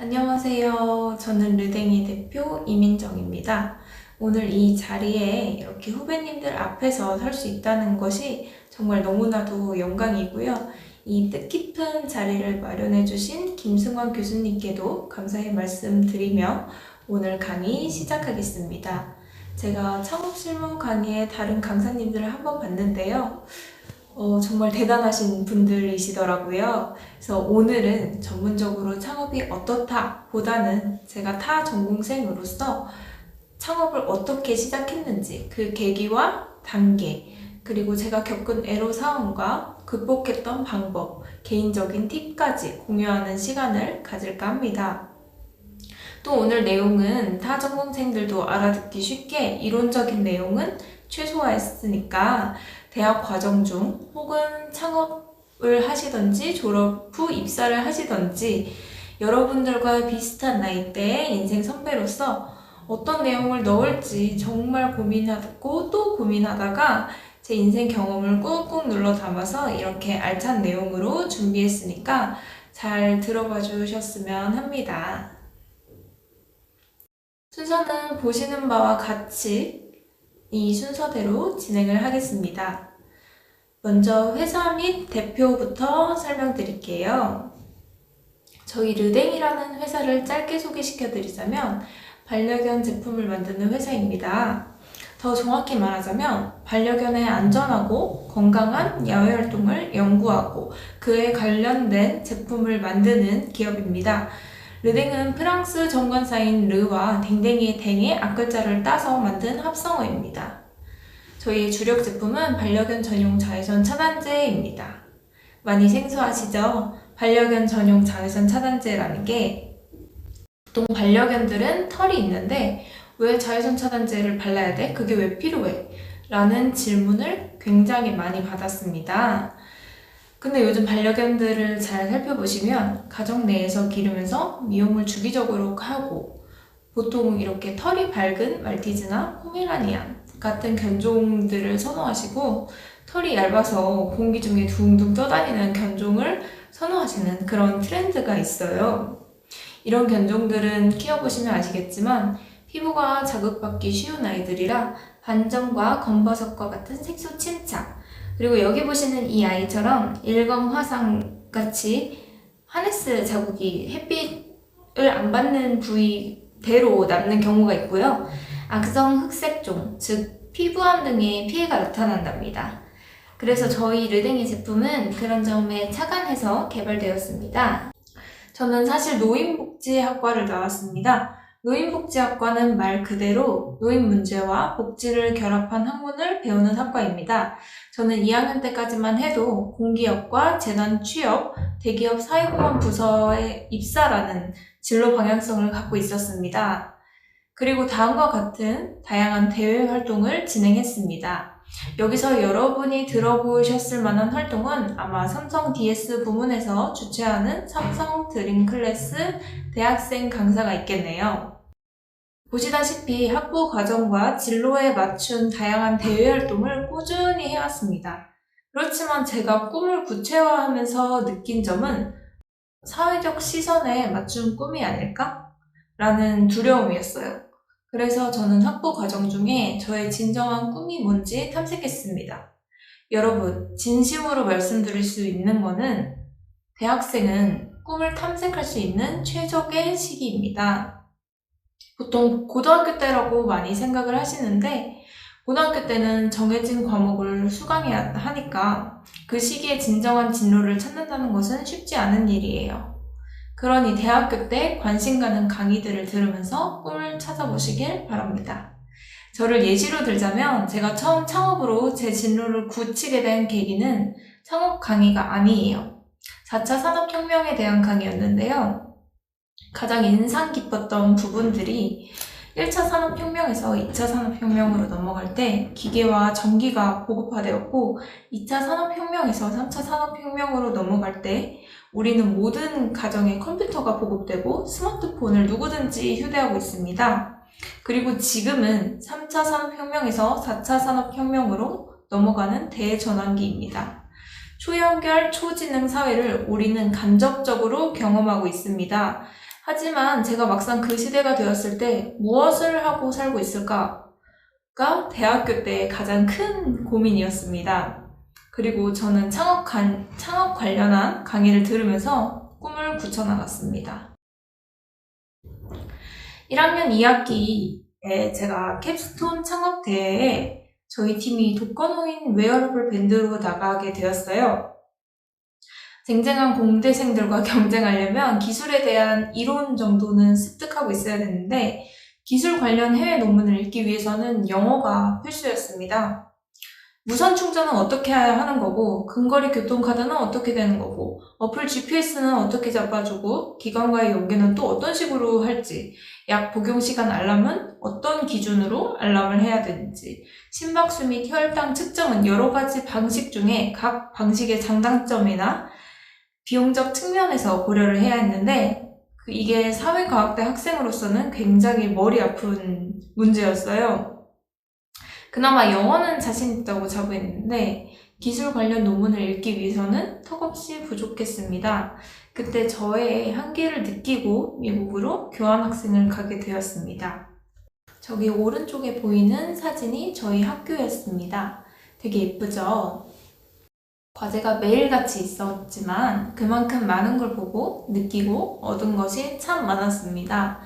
안녕하세요. 저는 르댕이 대표 이민정입니다. 오늘 이 자리에 이렇게 후배님들 앞에서 설 수 있다는 것이 정말 너무나도 영광이고요. 이 뜻깊은 자리를 마련해주신 김승환 교수님께도 감사의 말씀드리며 오늘 강의 시작하겠습니다. 제가 창업실무 강의의 다른 강사님들을 한번 봤는데요. 정말 대단하신 분들이시더라고요. 그래서 오늘은 전문적으로 창업이 어떻다 보다는 제가 타 전공생으로서 창업을 어떻게 시작했는지 그 계기와 단계, 그리고 제가 겪은 애로사항과 극복했던 방법, 개인적인 팁까지 공유하는 시간을 가질까 합니다. 또 오늘 내용은 타 전공생들도 알아듣기 쉽게 이론적인 내용은 최소화했으니까 대학 과정 중 혹은 창업을 하시던지 졸업 후 입사를 하시던지 여러분들과 비슷한 나이대의 인생 선배로서 어떤 내용을 넣을지 정말 고민하고 또 고민하다가 제 인생 경험을 꾹꾹 눌러 담아서 이렇게 알찬 내용으로 준비했으니까 잘 들어봐 주셨으면 합니다. 순서는 보시는 바와 같이 이 순서대로 진행을 하겠습니다. 먼저 회사 및 대표부터 설명드릴게요. 저희 르댕이라는 회사를 짧게 소개시켜드리자면 반려견 제품을 만드는 회사입니다. 더 정확히 말하자면 반려견의 안전하고 건강한 야외활동을 연구하고 그에 관련된 제품을 만드는 기업입니다. 르댕은 프랑스 정관사인 르와 댕댕이의 댕의 앞글자를 따서 만든 합성어입니다. 저희의 주력 제품은 반려견 전용 자외선 차단제입니다. 많이 생소하시죠? 반려견 전용 자외선 차단제라는 게 보통 반려견들은 털이 있는데 왜 자외선 차단제를 발라야 돼? 그게 왜 필요해? 라는 질문을 굉장히 많이 받았습니다. 근데 요즘 반려견들을 잘 살펴보시면 가정 내에서 기르면서 미용을 주기적으로 하고 보통 이렇게 털이 밝은 말티즈나 포메라니안 같은 견종들을 선호하시고 털이 얇아서 공기 중에 둥둥 떠다니는 견종을 선호하시는 그런 트렌드가 있어요. 이런 견종들은 키워보시면 아시겠지만 피부가 자극받기 쉬운 아이들이라 반점과 검버섯과 같은 색소 침착, 그리고 여기 보시는 이 아이처럼 일검 화상같이 하네스 자국이 햇빛을 안 받는 부위대로 남는 경우가 있고요. 악성 흑색종, 즉 피부암 등의 피해가 나타난답니다. 그래서 저희 르댕이 제품은 그런 점에 착안해서 개발되었습니다. 저는 사실 노인복지학과를 나왔습니다. 노인복지학과는 말 그대로 노인 문제와 복지를 결합한 학문을 배우는 학과입니다. 저는 2학년 때까지만 해도 공기업과 재단 취업, 대기업 사회공헌 부서에 입사라는 진로 방향성을 갖고 있었습니다. 그리고 다음과 같은 다양한 대외 활동을 진행했습니다. 여기서 여러분이 들어보셨을 만한 활동은 아마 삼성 DS 부문에서 주최하는 삼성 드림 클래스 대학생 강사가 있겠네요. 보시다시피 학부 과정과 진로에 맞춘 다양한 대외 활동을 꾸준히 해왔습니다. 그렇지만 제가 꿈을 구체화하면서 느낀 점은 사회적 시선에 맞춘 꿈이 아닐까? 라는 두려움이었어요. 그래서 저는 학부 과정 중에 저의 진정한 꿈이 뭔지 탐색했습니다. 여러분, 진심으로 말씀드릴 수 있는 거는 대학생은 꿈을 탐색할 수 있는 최적의 시기입니다. 보통 고등학교 때라고 많이 생각을 하시는데 고등학교 때는 정해진 과목을 수강해야 하니까 그 시기에 진정한 진로를 찾는다는 것은 쉽지 않은 일이에요. 그러니 대학교 때 관심 가는 강의들을 들으면서 꿈을 찾아보시길 바랍니다. 저를 예시로 들자면 제가 처음 창업으로 제 진로를 굳히게 된 계기는 창업 강의가 아니에요. 4차 산업혁명에 대한 강의였는데요. 가장 인상 깊었던 부분들이 1차 산업혁명에서 2차 산업혁명으로 넘어갈 때 기계와 전기가 보급화되었고 2차 산업혁명에서 3차 산업혁명으로 넘어갈 때 우리는 모든 가정에 컴퓨터가 보급되고 스마트폰을 누구든지 휴대하고 있습니다. 그리고 지금은 3차 산업혁명에서 4차 산업혁명으로 넘어가는 대전환기입니다. 초연결, 초지능 사회를 우리는 간접적으로 경험하고 있습니다. 하지만 제가 막상 그 시대가 되었을 때 무엇을 하고 살고 있을까가 대학교 때 가장 큰 고민이었습니다. 그리고 저는 창업 관련한 강의를 들으면서 꿈을 굳혀나갔습니다. 1학년 2학기에 제가 캡스톤 창업대회에 저희 팀이 독거노인 웨어러블 밴드로 나가게 되었어요. 쟁쟁한 공대생들과 경쟁하려면 기술에 대한 이론 정도는 습득하고 있어야 되는데 기술 관련 해외 논문을 읽기 위해서는 영어가 필수였습니다. 무선 충전은 어떻게 해야 하는 거고, 근거리 교통카드는 어떻게 되는 거고, 어플 GPS는 어떻게 잡아주고, 기관과의 연계는 또 어떤 식으로 할지, 약 복용 시간 알람은 어떤 기준으로 알람을 해야 되는지, 심박수 및 혈당 측정은 여러 가지 방식 중에 각 방식의 장단점이나 비용적 측면에서 고려를 해야 했는데, 이게 사회과학대 학생으로서는 굉장히 머리 아픈 문제였어요. 그나마 영어는 자신 있다고 자부했는데 기술 관련 논문을 읽기 위해서는 턱없이 부족했습니다. 그때 저의 한계를 느끼고 미국으로 교환학생을 가게 되었습니다. 저기 오른쪽에 보이는 사진이 저희 학교였습니다. 되게 예쁘죠? 과제가 매일같이 있었지만 그만큼 많은 걸 보고 느끼고 얻은 것이 참 많았습니다.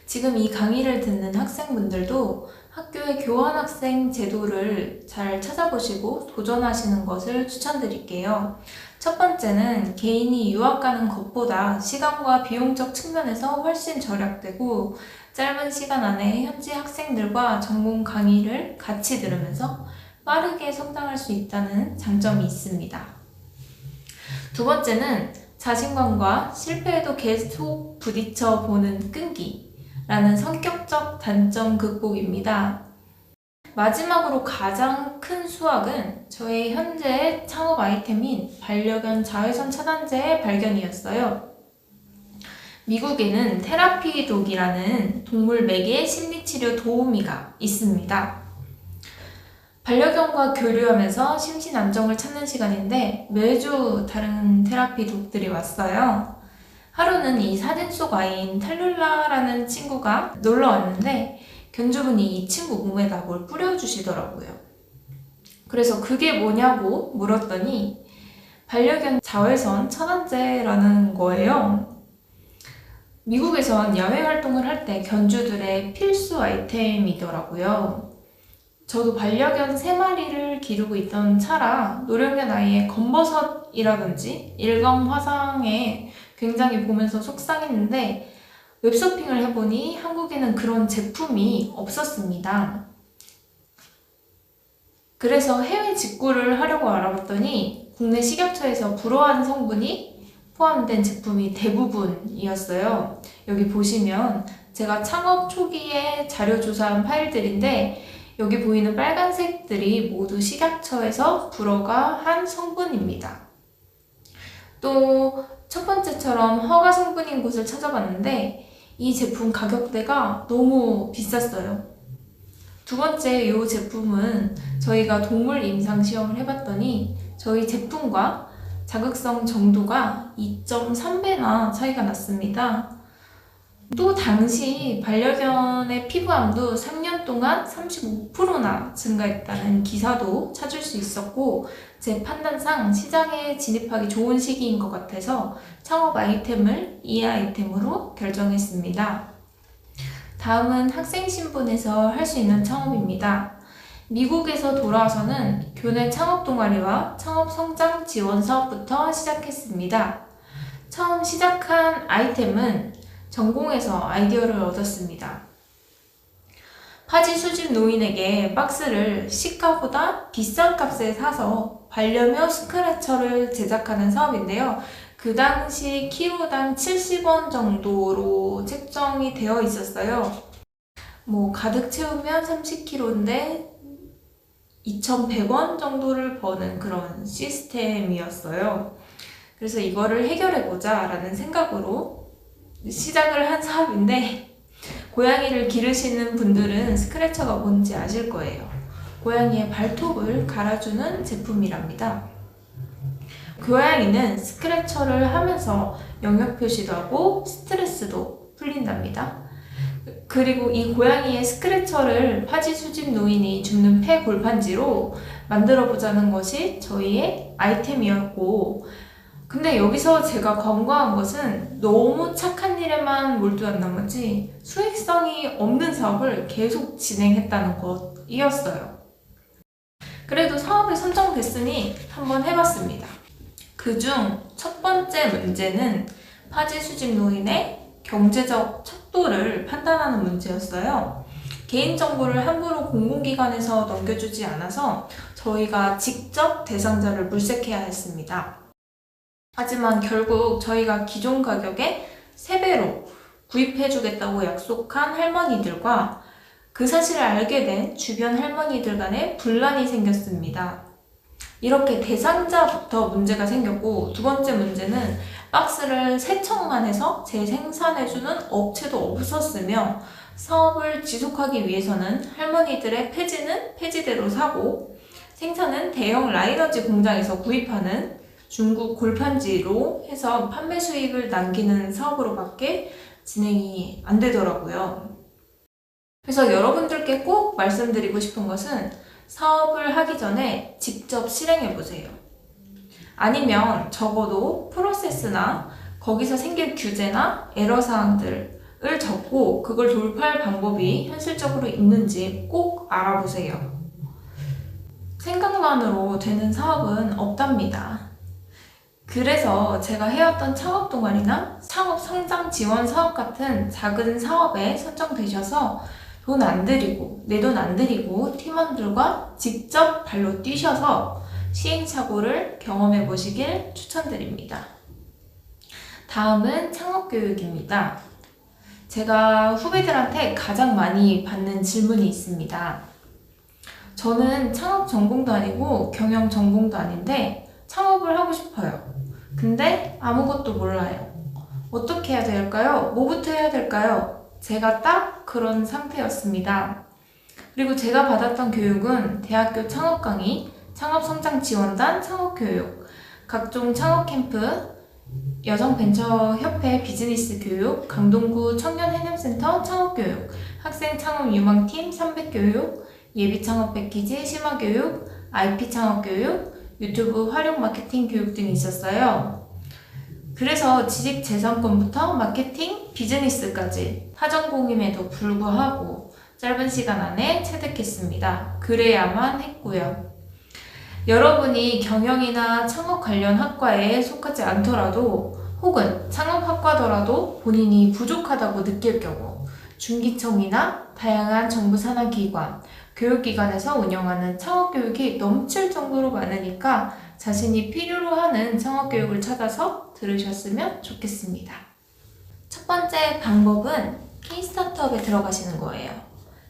지금 이 강의를 듣는 학생분들도 학교의 교환학생 제도를 잘 찾아보시고 도전하시는 것을 추천드릴게요. 첫 번째는 개인이 유학 가는 것보다 시간과 비용적 측면에서 훨씬 절약되고 짧은 시간 안에 현지 학생들과 전공 강의를 같이 들으면서 빠르게 성장할 수 있다는 장점이 있습니다. 두 번째는 자신감과 실패에도 계속 부딪혀 보는 끈기라는 성격적 단점 극복입니다. 마지막으로 가장 큰 수확은 저의 현재 창업 아이템인 반려견 자외선 차단제의 발견이었어요. 미국에는 테라피독이라는 동물 매개 심리치료 도우미가 있습니다. 반려견과 교류하면서 심신 안정을 찾는 시간인데 매주 다른 테라피독들이 왔어요. 하루는 이 사진 속 아이인 탈룰라라는 친구가 놀러 왔는데 견주분이 이 친구 몸에다 뭘 뿌려주시더라고요. 그래서 그게 뭐냐고 물었더니 반려견 자외선 차단제라는 거예요. 미국에선 야외 활동을 할 때 견주들의 필수 아이템이더라고요. 저도 반려견 3마리를 기르고 있던 차라 노령견 아이의 검버섯이라든지 일광 화상에 굉장히 보면서 속상했는데 웹쇼핑을 해보니 한국에는 그런 제품이 없었습니다. 그래서 해외 직구를 하려고 알아봤더니 국내 식약처에서 불허한 성분이 포함된 제품이 대부분이었어요. 여기 보시면 제가 창업 초기에 자료 조사한 파일들인데 여기 보이는 빨간색들이 모두 식약처에서 불허가 한 성분입니다. 또 첫 번째처럼 허가 성분인 곳을 찾아봤는데 이 제품 가격대가 너무 비쌌어요. 두 번째 이 제품은 저희가 동물 임상 시험을 해봤더니 저희 제품과 자극성 정도가 2.3배나 차이가 났습니다. 또 당시 반려견의 피부암도 3년 동안 35%나 증가했다는 기사도 찾을 수 있었고 제 판단상 시장에 진입하기 좋은 시기인 것 같아서 창업 아이템을 이 아이템으로 결정했습니다. 다음은 학생 신분에서 할 수 있는 창업입니다. 미국에서 돌아와서는 교내 창업 동아리와 창업 성장 지원 사업부터 시작했습니다. 처음 시작한 아이템은 전공에서 아이디어를 얻었습니다. 파지 수집 노인에게 박스를 시가보다 비싼 값에 사서 반려묘 스크래처를 제작하는 사업인데요. 그 당시 키로당 70원 정도로 책정이 되어 있었어요. 가득 채우면 30kg인데 2,100원 정도를 버는 그런 시스템이었어요. 그래서 이거를 해결해보자 라는 생각으로 시작을 한 사업인데 고양이를 기르시는 분들은 스크래처가 뭔지 아실 거예요. 고양이의 발톱을 갈아주는 제품이랍니다. 고양이는 스크래처를 하면서 영역 표시도 하고 스트레스도 풀린답니다. 그리고 이 고양이의 스크래처를 파지 수집 노인이 줍는 폐 골판지로 만들어 보자는 것이 저희의 아이템이었고, 근데 여기서 제가 간과한 것은 너무 착한 일에만 몰두한 나머지 수익성이 없는 사업을 계속 진행했다는 것이었어요. 그래도 사업이 선정됐으니 한번 해봤습니다. 그중 첫 번째 문제는 파지 수집 노인의 경제적 척도를 판단하는 문제였어요. 개인정보를 함부로 공공기관에서 넘겨주지 않아서 저희가 직접 대상자를 물색해야 했습니다. 하지만 결국 저희가 기존 가격의 3배로 구입해주겠다고 약속한 할머니들과 그 사실을 알게 된 주변 할머니들 간에 분란이 생겼습니다. 이렇게 대상자부터 문제가 생겼고, 두 번째 문제는 박스를 세척만 해서 재생산해주는 업체도 없었으며, 사업을 지속하기 위해서는 할머니들의 폐지는 폐지대로 사고 생산은 대형 라이너지 공장에서 구입하는 중국 골판지로 해서 판매 수익을 남기는 사업으로밖에 진행이 안 되더라고요. 그래서 여러분들께 꼭 말씀드리고 싶은 것은 사업을 하기 전에 직접 실행해 보세요. 아니면 적어도 프로세스나 거기서 생길 규제나 애로사항들을 적고 그걸 돌파할 방법이 현실적으로 있는지 꼭 알아보세요. 생각만으로 되는 사업은 없답니다. 그래서 제가 해왔던 창업 동아리나 창업 성장 지원 사업 같은 작은 사업에 선정되셔서 돈 안 들이고 내 돈 안 들이고 팀원들과 직접 발로 뛰셔서 시행착오를 경험해 보시길 추천드립니다. 다음은 창업교육입니다. 제가 후배들한테 가장 많이 받는 질문이 있습니다. 저는 창업 전공도 아니고 경영 전공도 아닌데 창업을 하고 싶어요. 근데 아무것도 몰라요. 어떻게 해야 될까요? 뭐부터 해야 될까요? 제가 딱 그런 상태였습니다. 그리고 제가 받았던 교육은 대학교 창업 강의, 창업성장지원단 창업교육, 각종 창업 캠프, 여성벤처협회 비즈니스 교육, 강동구 청년해냄센터 창업교육, 학생 창업 유망팀 300교육, 예비창업 패키지 심화교육, IP 창업교육, 유튜브 활용 마케팅 교육 등이 있었어요. 그래서 지식재산권부터 마케팅, 비즈니스까지 타전공임에도 불구하고 짧은 시간 안에 체득했습니다. 그래야만 했고요. 여러분이 경영이나 창업 관련 학과에 속하지 않더라도 혹은 창업학과더라도 본인이 부족하다고 느낄 경우 중기청이나 다양한 정부 산하기관, 교육기관에서 운영하는 창업교육이 넘칠 정도로 많으니까 자신이 필요로 하는 창업교육을 찾아서 들으셨으면 좋겠습니다. 첫 번째 방법은 K-스타트업에 들어가시는 거예요.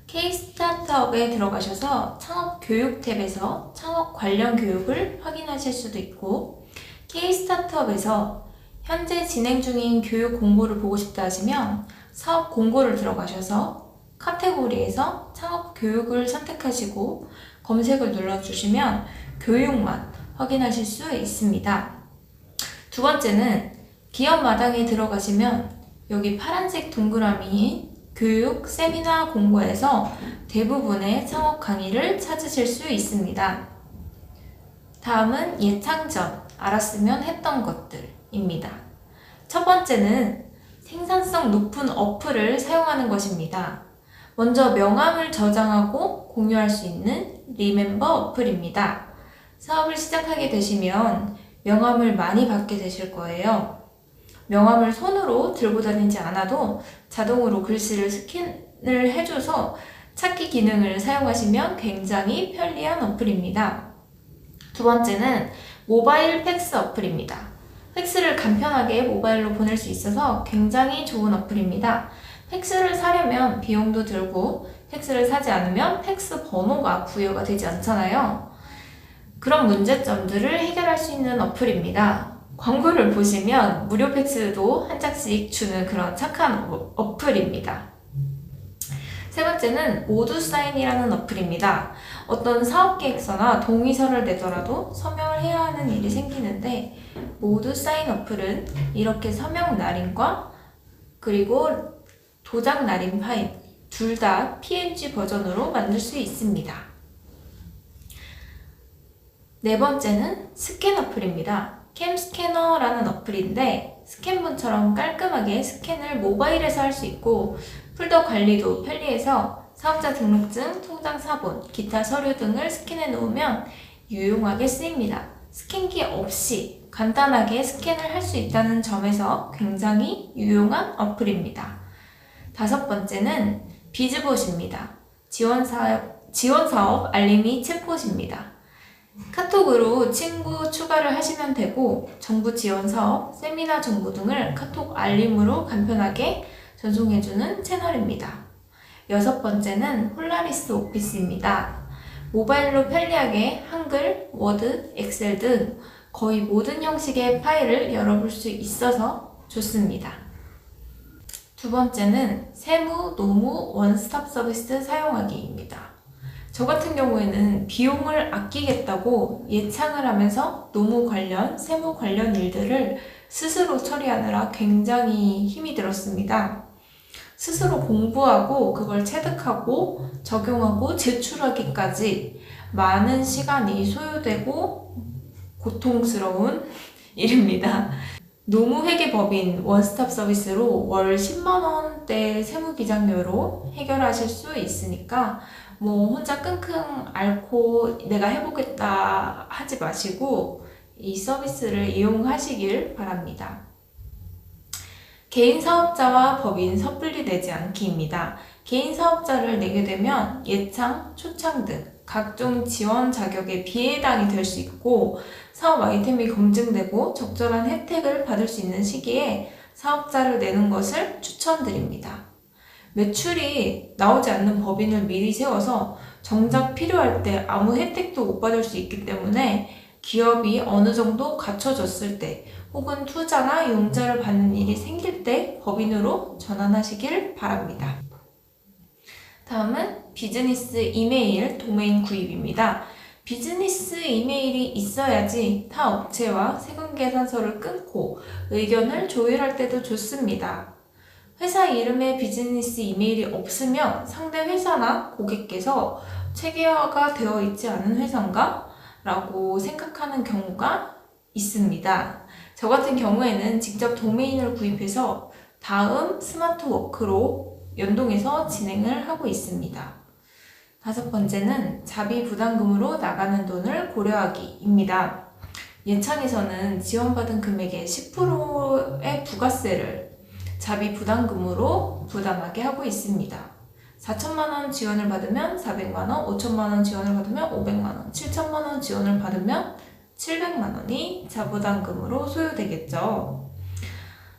K-스타트업에 들어가셔서 창업교육 탭에서 창업 관련 교육을 확인하실 수도 있고, K-스타트업에서 현재 진행 중인 교육 공고를 보고 싶다 하시면 사업 공고를 들어가셔서 카테고리에서 창업 교육을 선택하시고 검색을 눌러주시면 교육만 확인하실 수 있습니다. 두 번째는 기업 마당에 들어가시면 여기 파란색 동그라미인 교육, 세미나 공고에서 대부분의 창업 강의를 찾으실 수 있습니다. 다음은 예창전, 알았으면 했던 것들입니다. 첫 번째는 생산성 높은 어플을 사용하는 것입니다. 먼저 명함을 저장하고 공유할 수 있는 리멤버 어플입니다. 사업을 시작하게 되시면 명함을 많이 받게 되실 거예요. 명함을 손으로 들고 다니지 않아도 자동으로 글씨를 스캔을 해줘서 찾기 기능을 사용하시면 굉장히 편리한 어플입니다. 두 번째는 모바일 팩스 어플입니다. 팩스를 간편하게 모바일로 보낼 수 있어서 굉장히 좋은 어플입니다. 팩스를 사려면 비용도 들고 팩스를 사지 않으면 팩스 번호가 부여가 되지 않잖아요. 그런 문제점들을 해결할 수 있는 어플입니다. 광고를 보시면 무료 팩스도 한 장씩 주는 그런 착한 어플입니다. 세 번째는 모두사인이라는 어플입니다. 어떤 사업계획서나 동의서를 내더라도 서명을 해야 하는 일이 생기는데 모두사인 어플은 이렇게 서명 날인과 그리고 도장 날인 파일, 둘 다 PNG 버전으로 만들 수 있습니다. 네 번째는 스캔 어플입니다. 캠스캐너라는 어플인데 스캔본처럼 깔끔하게 스캔을 모바일에서 할 수 있고 폴더 관리도 편리해서 사업자 등록증, 통장 사본, 기타 서류 등을 스캔해 놓으면 유용하게 쓰입니다. 스캔기 없이 간단하게 스캔을 할 수 있다는 점에서 굉장히 유용한 어플입니다. 다섯 번째는 비즈봇입니다. 지원사업 알림이 챗봇입니다. 카톡으로 친구 추가를 하시면 되고 정부 지원사업, 세미나 정보 등을 카톡 알림으로 간편하게 전송해주는 채널입니다. 여섯 번째는 폴라리스 오피스입니다. 모바일로 편리하게 한글, 워드, 엑셀 등 거의 모든 형식의 파일을 열어볼 수 있어서 좋습니다. 두 번째는 세무, 노무, 원스톱 서비스 사용하기입니다. 저 같은 경우에는 비용을 아끼겠다고 예창을 하면서 노무 관련, 세무 관련 일들을 스스로 처리하느라 굉장히 힘이 들었습니다. 스스로 공부하고 그걸 체득하고 적용하고 제출하기까지 많은 시간이 소요되고 고통스러운 일입니다. 노무회계법인 원스톱 서비스로 월 10만원대 세무기장료로 해결하실 수 있으니까 혼자 끙끙 앓고 내가 해보겠다 하지 마시고 이 서비스를 이용하시길 바랍니다. 개인 사업자와 법인 섣불리 내지 않기입니다. 개인 사업자를 내게 되면 예창, 초창 등 각종 지원 자격에 비해당이 될 수 있고 사업 아이템이 검증되고 적절한 혜택을 받을 수 있는 시기에 사업자를 내는 것을 추천드립니다. 매출이 나오지 않는 법인을 미리 세워서 정작 필요할 때 아무 혜택도 못 받을 수 있기 때문에 기업이 어느 정도 갖춰졌을 때 혹은 투자나 융자를 받는 일이 생길 때 법인으로 전환하시길 바랍니다. 다음은 비즈니스 이메일 도메인 구입입니다. 비즈니스 이메일이 있어야지 타 업체와 세금 계산서를 끊고 의견을 조율할 때도 좋습니다. 회사 이름에 비즈니스 이메일이 없으면 상대 회사나 고객께서 체계화가 되어 있지 않은 회사인가? 라고 생각하는 경우가 있습니다. 저 같은 경우에는 직접 도메인을 구입해서 다음 스마트워크로 연동해서 진행을 하고 있습니다. 다섯 번째는 자비 부담금으로 나가는 돈을 고려하기입니다. 예창에서는 지원받은 금액의 10%의 부가세를 자비 부담금으로 부담하게 하고 있습니다. 4천만원 지원을 받으면 400만원, 5천만원 지원을 받으면 500만원, 7천만원 지원을 받으면 700만원이 자부담금으로 소요되겠죠.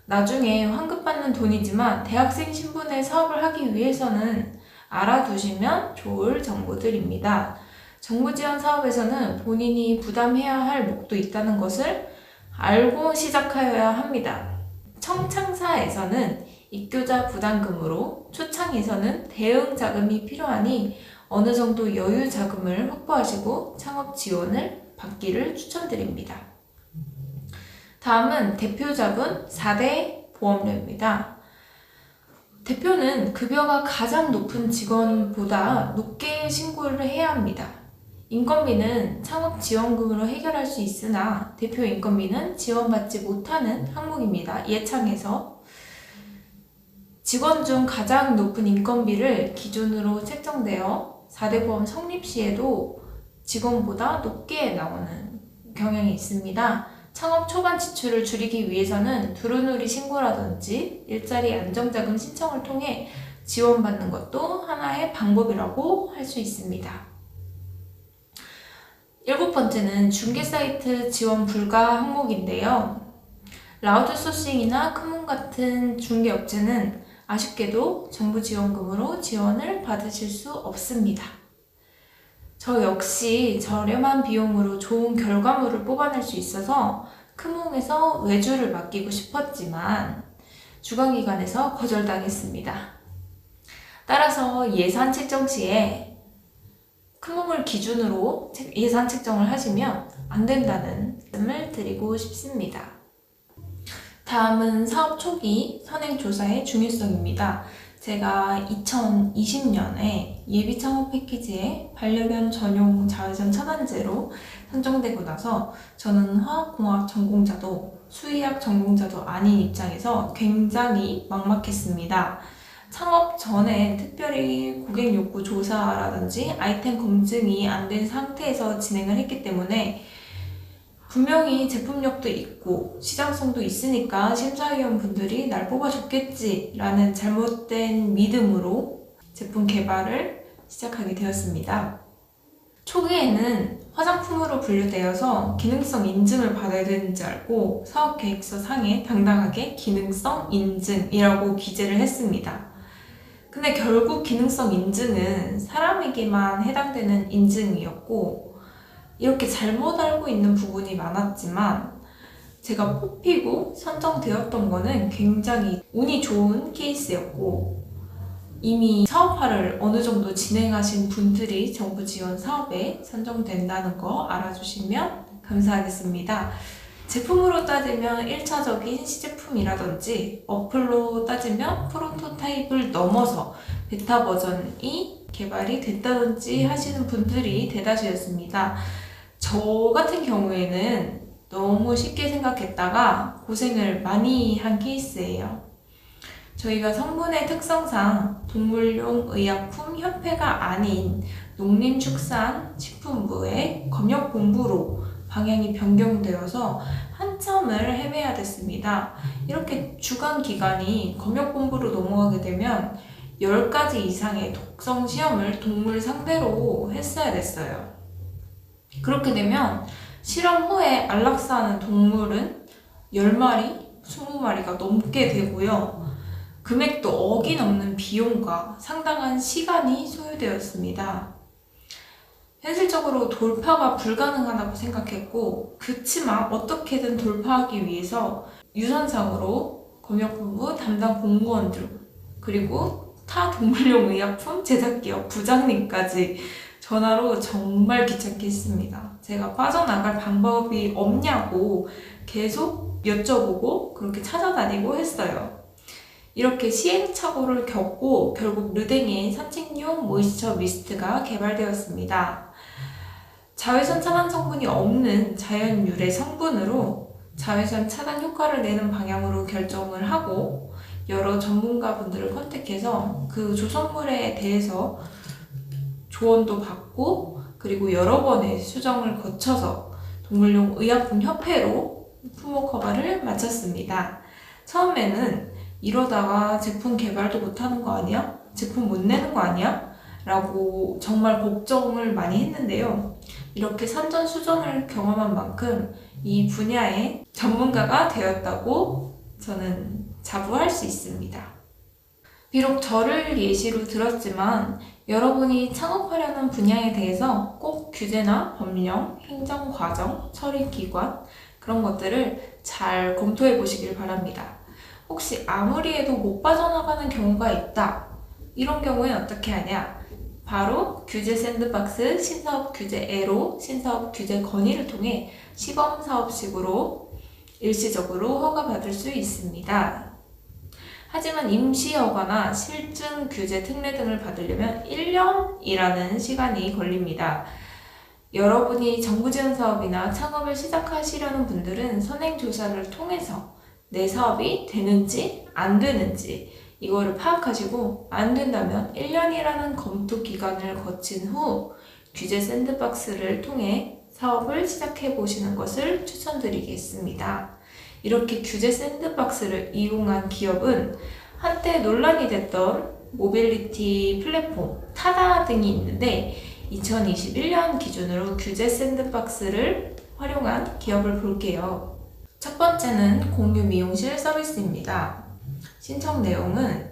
나중에 환급받는 돈이지만 대학생 신분의 사업을 하기 위해서는 알아두시면 좋을 정보들입니다. 정부 지원 사업에서는 본인이 부담해야 할 몫도 있다는 것을 알고 시작하여야 합니다. 청창사에서는 입교자 부담금으로, 초창에서는 대응 자금이 필요하니 어느 정도 여유 자금을 확보하시고 창업 지원을 받기를 추천드립니다. 다음은 대표자분 4대 보험료입니다. 대표는 급여가 가장 높은 직원보다 높게 신고를 해야 합니다. 인건비는 창업지원금으로 해결할 수 있으나 대표 인건비는 지원받지 못하는 항목입니다. 예창에서 직원 중 가장 높은 인건비를 기준으로 책정되어 4대 보험 성립 시에도 직원보다 높게 나오는 경향이 있습니다. 창업 초반 지출을 줄이기 위해서는 두루누리 신고라든지 일자리 안정자금 신청을 통해 지원받는 것도 하나의 방법이라고 할 수 있습니다. 일곱 번째는 중개 사이트 지원 불가 항목인데요. 라우드소싱이나 크문 같은 중개업체는 아쉽게도 정부 지원금으로 지원을 받으실 수 없습니다. 저 역시 저렴한 비용으로 좋은 결과물을 뽑아낼 수 있어서 크몽에서 외주를 맡기고 싶었지만 주관기관에서 거절당했습니다. 따라서 예산 책정 시에 크몽을 기준으로 예산 책정을 하시면 안 된다는 말씀을 드리고 싶습니다. 다음은 사업 초기 선행조사의 중요성입니다. 제가 2020년에 예비 창업 패키지에 반려견 전용 자외선 차단제로 선정되고 나서 저는 화학공학 전공자도 수의학 전공자도 아닌 입장에서 굉장히 막막했습니다. 창업 전에 특별히 고객 욕구 조사라든지 아이템 검증이 안 된 상태에서 진행을 했기 때문에 분명히 제품력도 있고 시장성도 있으니까 심사위원분들이 날 뽑아줬겠지라는 잘못된 믿음으로 제품 개발을 시작하게 되었습니다. 초기에는 화장품으로 분류되어서 기능성 인증을 받아야 되는지 알고 사업계획서 상에 당당하게 기능성 인증이라고 기재를 했습니다. 근데 결국 기능성 인증은 사람에게만 해당되는 인증이었고 이렇게 잘못 알고 있는 부분이 많았지만 제가 뽑히고 선정되었던 거는 굉장히 운이 좋은 케이스였고 이미 사업화를 어느 정도 진행하신 분들이 정부 지원 사업에 선정된다는 거 알아주시면 감사하겠습니다. 제품으로 따지면 1차적인 시제품이라든지 어플로 따지면 프로토타입을 넘어서 베타 버전이 개발이 됐다든지 하시는 분들이 대다수였습니다. 저 같은 경우에는 너무 쉽게 생각했다가 고생을 많이 한 케이스예요. 저희가 성분의 특성상 동물용 의약품 협회가 아닌 농림축산식품부의 검역본부로 방향이 변경되어서 한참을 헤매야 됐습니다. 이렇게 주관 기관이 검역본부로 넘어가게 되면 10가지 이상의 독성 시험을 동물 상대로 했어야 됐어요. 그렇게 되면 실험 후에 안락사하는 동물은 10마리, 20마리가 넘게 되고요. 금액도 어기넘는 비용과 상당한 시간이 소요되었습니다. 현실적으로 돌파가 불가능하다고 생각했고 그치만 어떻게든 돌파하기 위해서 유선상으로 검역본부 담당 공무원들 그리고 타 동물용 의약품 제작기업 부장님까지 전화로 정말 귀찮게 했습니다. 제가 빠져나갈 방법이 없냐고 계속 여쭤보고 그렇게 찾아다니고 했어요. 이렇게 시행착오를 겪고 결국 르댕의 산책용 모이스처 미스트가 개발되었습니다. 자외선 차단 성분이 없는 자연 유래 성분으로 자외선 차단 효과를 내는 방향으로 결정을 하고 여러 전문가분들을 컨택해서 그 조성물에 대해서 조언도 받고 그리고 여러 번의 수정을 거쳐서 동물용 의약품 협회로 품목 허가를 마쳤습니다. 처음에는 이러다가 제품 개발도 못하는 거 아니야? 제품 못 내는 거 아니야? 라고 정말 걱정을 많이 했는데요. 이렇게 산전수전을 경험한 만큼 이 분야의 전문가가 되었다고 저는 자부할 수 있습니다. 비록 저를 예시로 들었지만 여러분이 창업하려는 분야에 대해서 꼭 규제나 법령, 행정과정, 처리기관 그런 것들을 잘 검토해 보시길 바랍니다. 혹시 아무리 해도 못 빠져나가는 경우가 있다. 이런 경우에 어떻게 하냐? 바로 규제 샌드박스, 신사업 규제 애로, 신사업 규제 건의를 통해 시범사업식으로 일시적으로 허가받을 수 있습니다. 하지만 임시허가나 실증 규제 특례 등을 받으려면 1년이라는 시간이 걸립니다. 여러분이 정부 지원 사업이나 창업을 시작하시려는 분들은 선행조사를 통해서 내 사업이 되는지 안 되는지 이거를 파악하시고 안 된다면 1년이라는 검토 기간을 거친 후 규제 샌드박스를 통해 사업을 시작해 보시는 것을 추천드리겠습니다. 이렇게 규제 샌드박스를 이용한 기업은 한때 논란이 됐던 모빌리티 플랫폼 타다 등이 있는데 2021년 기준으로 규제 샌드박스를 활용한 기업을 볼게요. 첫 번째는 공유 미용실 서비스입니다. 신청 내용은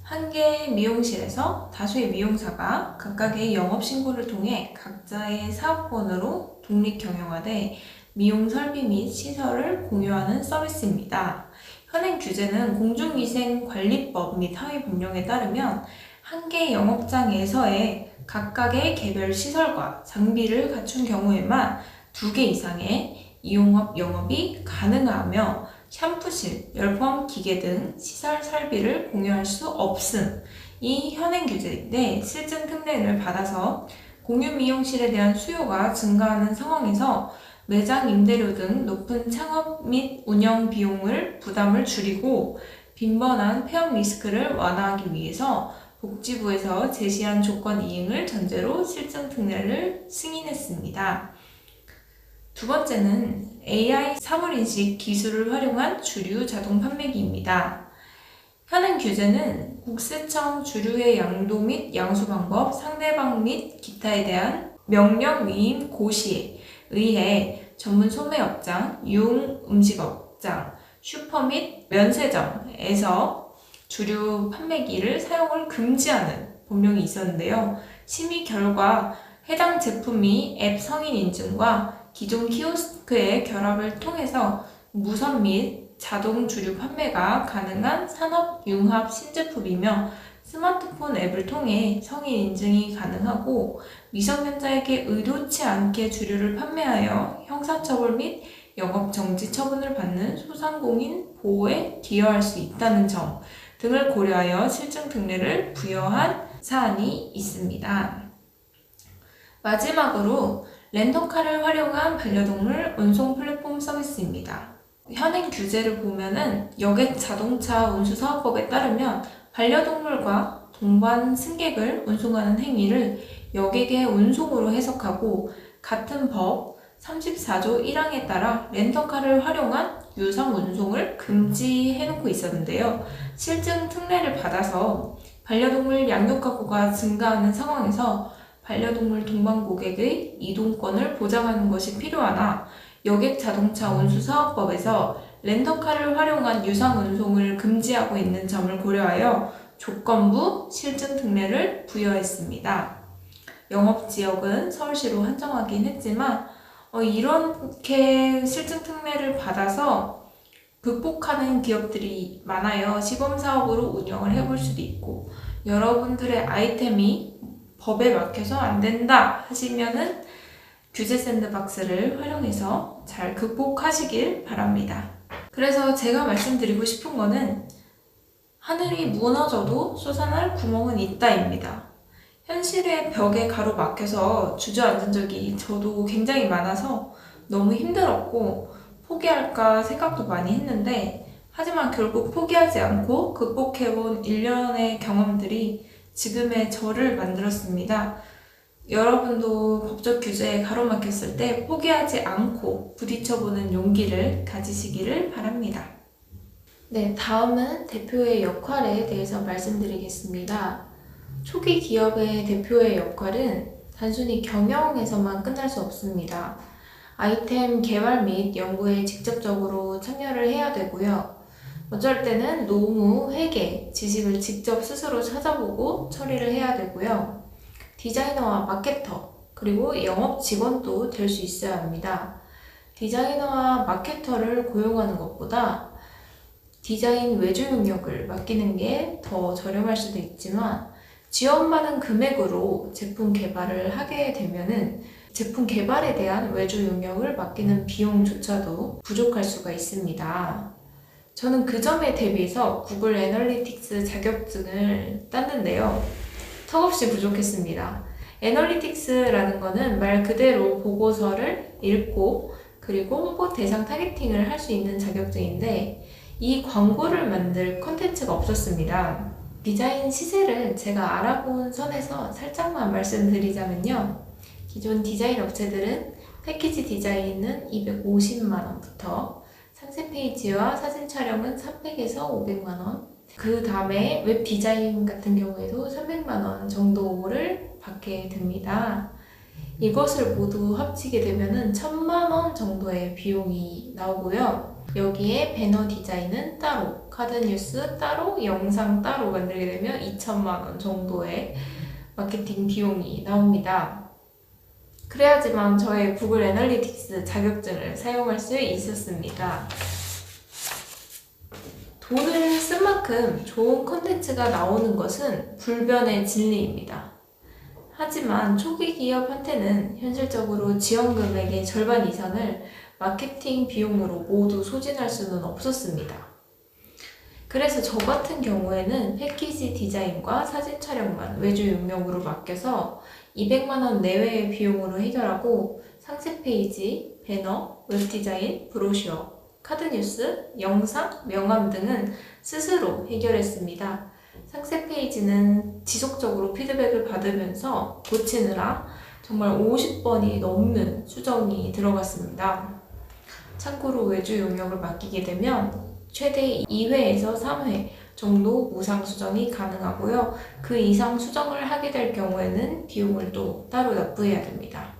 한 개의 미용실에서 다수의 미용사가 각각의 영업신고를 통해 각자의 사업권으로 독립 경영하되 미용 설비 및 시설을 공유하는 서비스입니다. 현행 규제는 공중위생관리법 및 하위 법령에 따르면 한 개의 영업장에서의 각각의 개별 시설과 장비를 갖춘 경우에만 2개 이상의 이용업 영업이 가능하며 샴푸실, 열펌 기계 등 시설 설비를 공유할 수 없음. 이 현행 규제인데 실증 특례를 받아서 공유 미용실에 대한 수요가 증가하는 상황에서 매장 임대료 등 높은 창업 및 운영 비용을 부담을 줄이고 빈번한 폐업 리스크를 완화하기 위해서 복지부에서 제시한 조건 이행을 전제로 실증 특례를 승인했습니다. 두 번째는 AI 사물인식 기술을 활용한 주류 자동 판매기입니다. 현행 규제는 국세청 주류의 양도 및 양수 방법, 상대방 및 기타에 대한 명령 위임 고시에 의해 전문 소매업장, 유흥음식업장, 슈퍼 및 면세점에서 주류 판매기를 사용을 금지하는 법령이 있었는데요. 심의 결과 해당 제품이 앱 성인 인증과 기존 키오스크의 결합을 통해서 무선 및 자동 주류 판매가 가능한 산업융합 신제품이며 스마트폰 앱을 통해 성인 인증이 가능하고 미성년자에게 의도치 않게 주류를 판매하여 형사처벌 및 영업정지 처분을 받는 소상공인 보호에 기여할 수 있다는 점 등을 고려하여 실증 특례를 부여한 사안이 있습니다. 마지막으로 렌터카를 활용한 반려동물 운송 플랫폼 서비스입니다. 현행 규제를 보면은 여객 자동차 운수사업법에 따르면 반려동물과 동반 승객을 운송하는 행위를 여객의 운송으로 해석하고 같은 법 34조 1항에 따라 렌터카를 활용한 유상 운송을 금지해놓고 있었는데요. 실증 특례를 받아서 반려동물 양육 가구가 증가하는 상황에서 반려동물 동반 고객의 이동권을 보장하는 것이 필요하나 여객 자동차 운수사업법에서 렌터카를 활용한 유상 운송을 금지하고 있는 점을 고려하여 조건부 실증 특례를 부여했습니다. 영업지역은 서울시로 한정하긴 했지만 이렇게 실증 특례를 받아서 극복하는 기업들이 많아요. 시범사업으로 운영을 해볼 수도 있고 여러분들의 아이템이 법에 막혀서 안 된다 하시면은 규제 샌드박스를 활용해서 잘 극복하시길 바랍니다. 그래서 제가 말씀드리고 싶은 거는 하늘이 무너져도 솟아날 구멍은 있다입니다. 현실의 벽에 가로막혀서 주저앉은 적이 저도 굉장히 많아서 너무 힘들었고 포기할까 생각도 많이 했는데 하지만 결국 포기하지 않고 극복해본 일련의 경험들이 지금의 저를 만들었습니다. 여러분도 법적 규제에 가로막혔을 때 포기하지 않고 부딪혀보는 용기를 가지시기를 바랍니다. 네, 다음은 대표의 역할에 대해서 말씀드리겠습니다. 초기 기업의 대표의 역할은 단순히 경영에서만 끝날 수 없습니다. 아이템 개발 및 연구에 직접적으로 참여를 해야 되고요. 어쩔 때는 노무, 회계, 지식을 직접 스스로 찾아보고 처리를 해야 되고요. 디자이너와 마케터, 그리고 영업 직원도 될 수 있어야 합니다. 디자이너와 마케터를 고용하는 것보다 디자인 외주 용역을 맡기는 게 더 저렴할 수도 있지만 지원받은 금액으로 제품 개발을 하게 되면은 제품 개발에 대한 외주 용역을 맡기는 비용조차도 부족할 수가 있습니다. 저는 그 점에 대비해서 구글 애널리틱스 자격증을 땄는데요. 턱없이 부족했습니다. 애널리틱스라는 거는 말 그대로 보고서를 읽고 그리고 홍보 대상 타겟팅을 할 수 있는 자격증인데 이 광고를 만들 컨텐츠가 없었습니다. 디자인 시세를 제가 알아본 선에서 살짝만 말씀드리자면요. 기존 디자인 업체들은 패키지 디자인은 250만원부터 상세 페이지와 사진 촬영은 300에서 500만원, 그 다음에 웹 디자인 같은 경우에도 300만원 정도를 받게 됩니다. 이것을 모두 합치게 되면은 1000만원 정도의 비용이 나오고요. 여기에 배너 디자인은 따로, 카드 뉴스 따로, 영상 따로 만들게 되면 2천만원 정도의 마케팅 비용이 나옵니다. 그래야지만 저의 구글 애널리틱스 자격증을 사용할 수 있었습니다. 돈을 쓴 만큼 좋은 콘텐츠가 나오는 것은 불변의 진리입니다. 하지만 초기 기업한테는 현실적으로 지원 금액의 절반 이상을 마케팅 비용으로 모두 소진할 수는 없었습니다. 그래서 저 같은 경우에는 패키지 디자인과 사진 촬영만 외주 용역으로 맡겨서 200만 원 내외의 비용으로 해결하고 상세 페이지, 배너, 웹 디자인, 브로셔, 카드 뉴스, 영상, 명함 등은 스스로 해결했습니다. 상세 페이지는 지속적으로 피드백을 받으면서 고치느라 정말 50번이 넘는 수정이 들어갔습니다. 참고로 외주 용역을 맡기게 되면 최대 2회에서 3회 정도 무상 수정이 가능하고요. 그 이상 수정을 하게 될 경우에는 비용을 또 따로 납부해야 됩니다.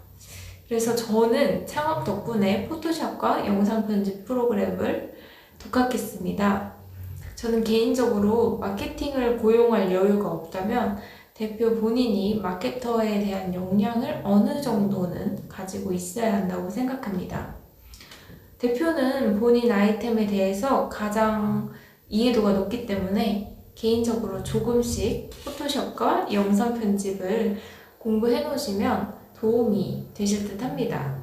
그래서 저는 창업 덕분에 포토샵과 영상 편집 프로그램을 독학했습니다. 저는 개인적으로 마케팅을 고용할 여유가 없다면 대표 본인이 마케터에 대한 역량을 어느 정도는 가지고 있어야 한다고 생각합니다. 대표는 본인 아이템에 대해서 가장 이해도가 높기 때문에 개인적으로 조금씩 포토샵과 영상 편집을 공부해 놓으시면 도움이 되실 듯 합니다.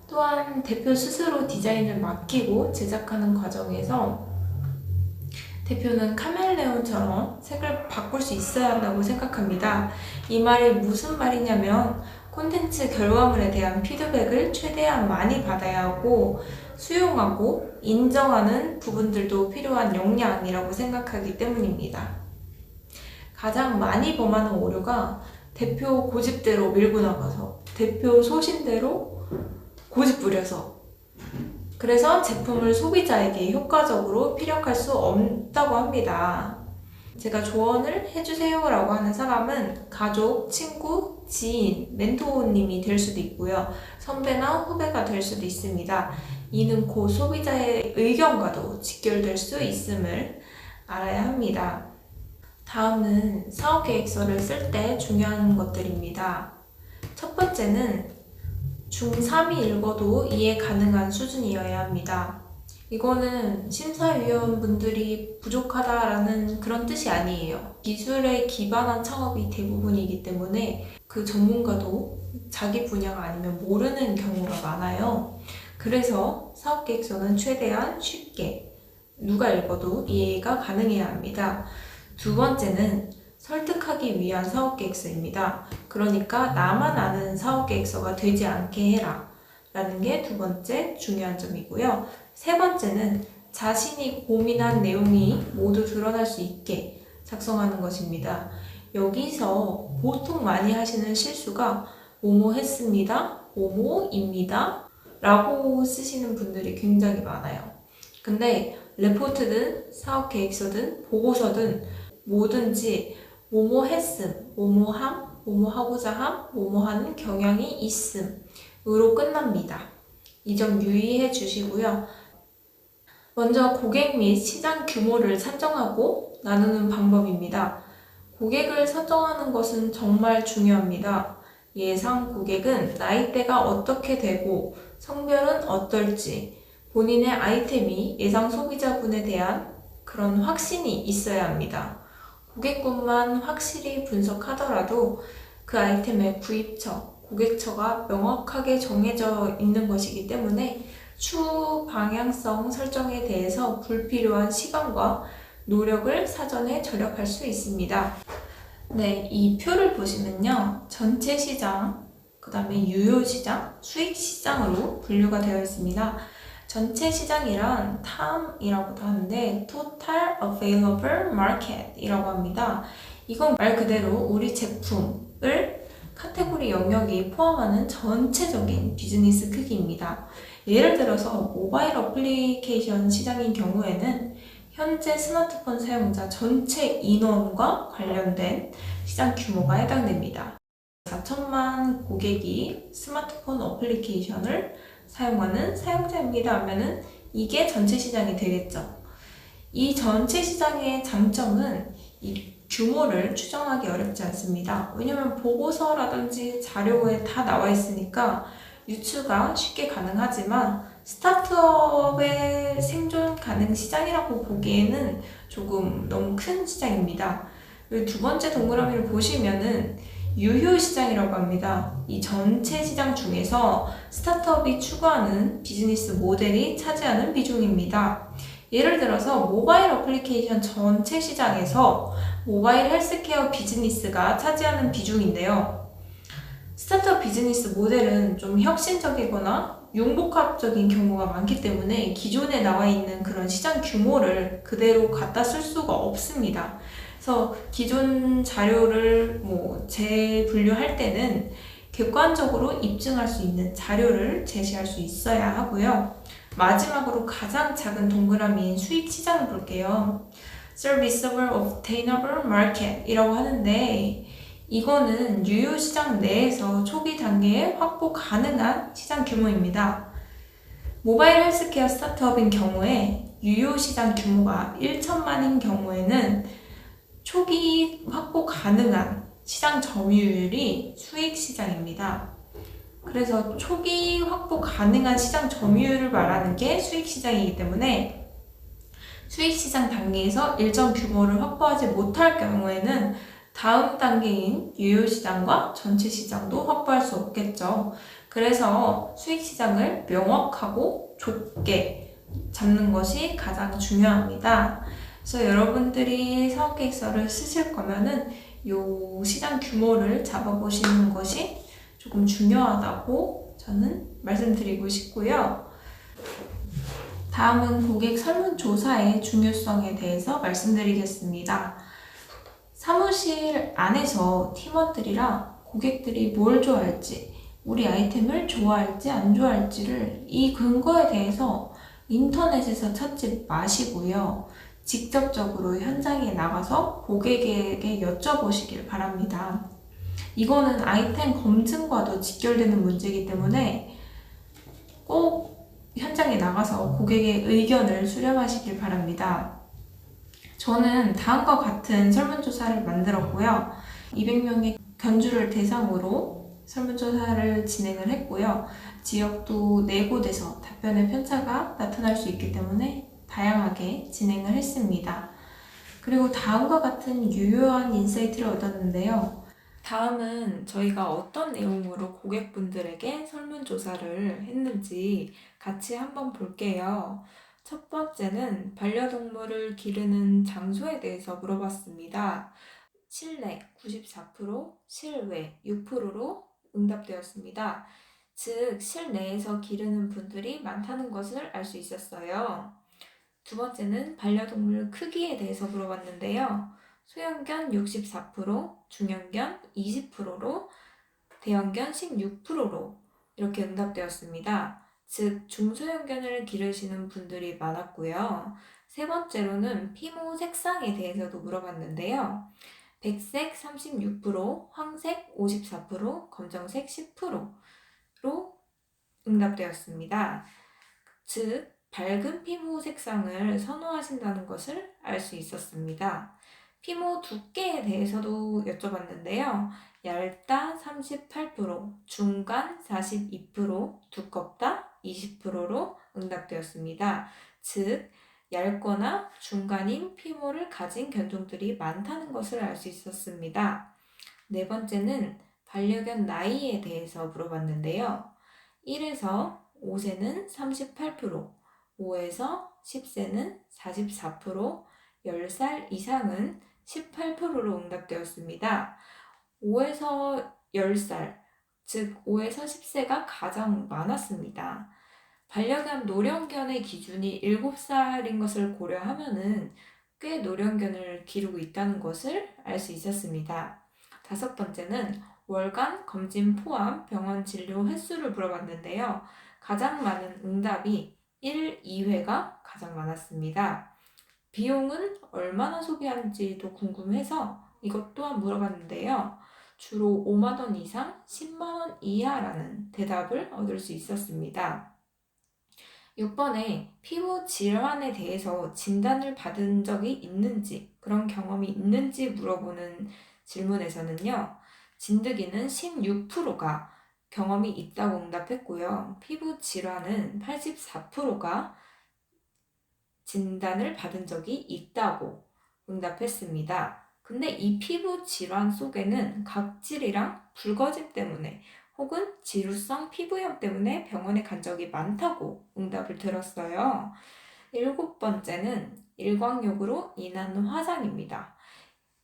또한 대표 스스로 디자인을 맡기고 제작하는 과정에서 대표는 카멜레온처럼 색을 바꿀 수 있어야 한다고 생각합니다. 이 말이 무슨 말이냐면 콘텐츠 결과물에 대한 피드백을 최대한 많이 받아야 하고 수용하고 인정하는 부분들도 필요한 역량이라고 생각하기 때문입니다. 가장 많이 범하는 오류가 대표 고집대로 밀고 나가서 대표 소신대로 고집 부려서 그래서 제품을 소비자에게 효과적으로 피력할 수 없다고 합니다. 제가 조언을 해주세요 라고 하는 사람은 가족, 친구, 지인, 멘토님이 될 수도 있고요. 선배나 후배가 될 수도 있습니다. 이는 곧 소비자의 의견과도 직결될 수 있음을 알아야 합니다. 다음은 사업계획서를 쓸 때 중요한 것들입니다. 첫 번째는 중3이 읽어도 이해 가능한 수준이어야 합니다. 이거는 심사위원분들이 부족하다라는 그런 뜻이 아니에요. 기술에 기반한 창업이 대부분이기 때문에 그 전문가도 자기 분야가 아니면 모르는 경우가 많아요. 그래서 사업계획서는 최대한 쉽게 누가 읽어도 이해가 가능해야 합니다. 두 번째는 설득하기 위한 사업계획서입니다. 그러니까 나만 아는 사업계획서가 되지 않게 해라 라는 게 두 번째 중요한 점이고요. 세 번째는 자신이 고민한 내용이 모두 드러날 수 있게 작성하는 것입니다. 여기서 보통 많이 하시는 실수가 뭐뭐 했습니다, 뭐뭐입니다 라고 쓰시는 분들이 굉장히 많아요. 근데 레포트든 사업계획서든 보고서든 뭐든지 뭐뭐 했음, 뭐뭐 함, 뭐뭐 하고자 함, 뭐뭐 하는 경향이 있음으로 끝납니다. 이 점 유의해 주시고요. 먼저 고객 및 시장 규모를 산정하고 나누는 방법입니다. 고객을 선정하는 것은 정말 중요합니다. 예상 고객은 나이대가 어떻게 되고 성별은 어떨지 본인의 아이템이 예상 소비자분에 대한 그런 확신이 있어야 합니다. 고객군만 확실히 분석하더라도 그 아이템의 구입처, 고객처가 명확하게 정해져 있는 것이기 때문에 추후 방향성 설정에 대해서 불필요한 시간과 노력을 사전에 절약할 수 있습니다. 네, 이 표를 보시면요. 전체 시장, 그 다음에 유효 시장, 수익 시장으로 분류가 되어 있습니다. 전체 시장이란 TAM이라고도 하는데 Total Available Market 이라고 합니다. 이건 말 그대로 우리 제품을 카테고리 영역이 포함하는 전체적인 비즈니스 크기입니다. 예를 들어서 모바일 어플리케이션 시장인 경우에는 현재 스마트폰 사용자 전체 인원과 관련된 시장 규모가 해당됩니다. 4천만 고객이 스마트폰 어플리케이션을 사용하는 사용자입니다 하면은 이게 전체 시장이 되겠죠. 이 전체 시장의 장점은 이 규모를 추정하기 어렵지 않습니다. 왜냐면 보고서라든지 자료에 다 나와 있으니까 유추가 쉽게 가능하지만 스타트업의 생존 가능 시장이라고 보기에는 조금 너무 큰 시장입니다. 두 번째 동그라미를 보시면은 유효 시장이라고 합니다. 이 전체 시장 중에서 스타트업이 추구하는 비즈니스 모델이 차지하는 비중입니다. 예를 들어서 모바일 어플리케이션 전체 시장에서 모바일 헬스케어 비즈니스가 차지하는 비중인데요. 스타트업 비즈니스 모델은 좀 혁신적이거나 융복합적인 경우가 많기 때문에 기존에 나와 있는 그런 시장 규모를 그대로 갖다 쓸 수가 없습니다. 그래서 기존 자료를 재분류할 때는 객관적으로 입증할 수 있는 자료를 제시할 수 있어야 하고요. 마지막으로 가장 작은 동그라미인 수익 시장을 볼게요. Serviceable Obtainable Market 이라고 하는데 이거는 유효 시장 내에서 초기 단계에 확보 가능한 시장 규모입니다. 모바일 헬스케어 스타트업인 경우에 유효 시장 규모가 1천만인 경우에는 초기 확보 가능한 시장 점유율이 수익 시장입니다. 그래서 초기 확보 가능한 시장 점유율을 말하는 게 수익 시장이기 때문에 수익 시장 단계에서 일정 규모를 확보하지 못할 경우에는 다음 단계인 유효 시장과 전체 시장도 확보할 수 없겠죠. 그래서 수익 시장을 명확하고 좁게 잡는 것이 가장 중요합니다. 그래서 여러분들이 사업계획서를 쓰실 거면은 이 시장 규모를 잡아보시는 것이 조금 중요하다고 저는 말씀드리고 싶고요. 다음은 고객 설문조사의 중요성에 대해서 말씀드리겠습니다. 사무실 안에서 팀원들이랑 고객들이 뭘 좋아할지, 우리 아이템을 좋아할지 안 좋아할지를 이 근거에 대해서 인터넷에서 찾지 마시고요. 직접적으로 현장에 나가서 고객에게 여쭤보시길 바랍니다. 이거는 아이템 검증과도 직결되는 문제이기 때문에 꼭 현장에 나가서 고객의 의견을 수렴하시길 바랍니다. 저는 다음과 같은 설문조사를 만들었고요. 200명의 견주를 대상으로 설문조사를 진행을 했고요. 지역도 4곳에서 답변의 편차가 나타날 수 있기 때문에 다양하게 진행을 했습니다. 그리고 다음과 같은 유효한 인사이트를 얻었는데요. 다음은 저희가 어떤 내용으로 고객분들에게 설문조사를 했는지 같이 한번 볼게요. 첫 번째는 반려동물을 기르는 장소에 대해서 물어봤습니다. 실내 94%, 실외 6%로 응답되었습니다. 즉, 실내에서 기르는 분들이 많다는 것을 알 수 있었어요. 두 번째는 반려동물 크기에 대해서 물어봤는데요. 소형견 64%, 중형견 20%로 대형견 16%로 이렇게 응답되었습니다. 즉, 중소형견을 기르시는 분들이 많았고요. 세 번째로는 피모 색상에 대해서도 물어봤는데요. 백색 36%, 황색 54%, 검정색 10%로 응답되었습니다. 즉, 밝은 피모 색상을 선호하신다는 것을 알 수 있었습니다. 피모 두께에 대해서도 여쭤봤는데요. 얇다 38%, 중간 42%, 두껍다 20%로 응답되었습니다. 즉, 얇거나 중간인 피모를 가진 견종들이 많다는 것을 알 수 있었습니다. 네 번째는 반려견 나이에 대해서 물어봤는데요. 1에서 5세는 38%, 5에서 10세는 44%, 10살 이상은 18%로 응답되었습니다. 5에서 10살, 즉 5에서 10세가 가장 많았습니다. 반려견 노령견의 기준이 7살인 것을 고려하면은 꽤 노령견을 기르고 있다는 것을 알 수 있었습니다. 다섯 번째는 월간 검진 포함 병원 진료 횟수를 물어봤는데요. 가장 많은 응답이 1, 2회가 가장 많았습니다. 비용은 얼마나 소비하는지도 궁금해서 이것 또한 물어봤는데요. 주로 5만 원 이상, 10만 원 이하라는 대답을 얻을 수 있었습니다. 6번에 피부 질환에 대해서 진단을 받은 적이 있는지, 그런 경험이 있는지 물어보는 질문에서는요. 진드기는 16%가 경험이 있다고 응답했고요. 피부 질환은 84%가 진단을 받은 적이 있다고 응답했습니다. 근데 이 피부 질환 속에는 각질이랑 붉어짐 때문에 혹은 지루성 피부염 때문에 병원에 간 적이 많다고 응답을 들었어요. 일곱 번째는 일광욕으로 인한 화상입니다.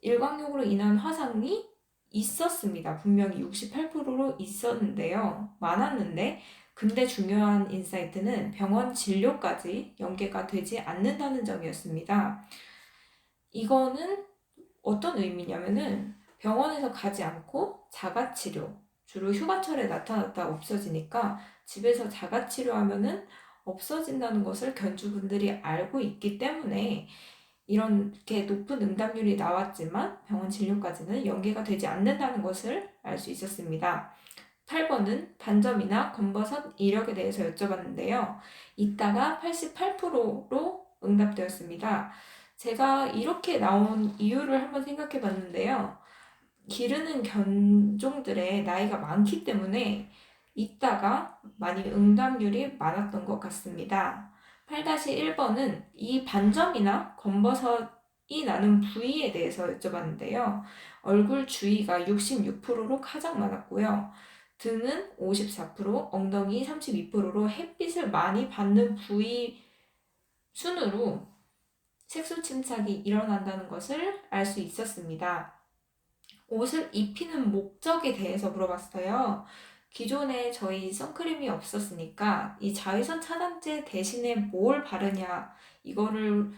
일광욕으로 인한 화상이 있었습니다. 분명히 68%로 있었는데요. 많았는데, 근데 중요한 인사이트는 병원 진료까지 연계가 되지 않는다는 점이었습니다. 이거는 어떤 의미냐면은 병원에서 가지 않고 자가치료, 주로 휴가철에 나타났다 없어지니까 집에서 자가치료하면은 없어진다는 것을 견주분들이 알고 있기 때문에 이렇게 높은 응답률이 나왔지만 병원 진료까지는 연계가 되지 않는다는 것을 알 수 있었습니다. 8번은 반점이나 검버섯 이력에 대해서 여쭤봤는데요. 이따가 88%로 응답되었습니다. 제가 이렇게 나온 이유를 한번 생각해 봤는데요. 기르는 견종들의 나이가 많기 때문에 이따가 많이 응답률이 많았던 것 같습니다. 8-1번은 이 반점이나 검버섯이 나는 부위에 대해서 여쭤봤는데요. 얼굴 주위가 66%로 가장 많았고요. 등은 54%, 엉덩이 32%로 햇빛을 많이 받는 부위 순으로 색소 침착이 일어난다는 것을 알 수 있었습니다. 옷을 입히는 목적에 대해서 물어봤어요. 기존에 저희 선크림이 없었으니까 이 자외선 차단제 대신에 뭘 바르냐 이거를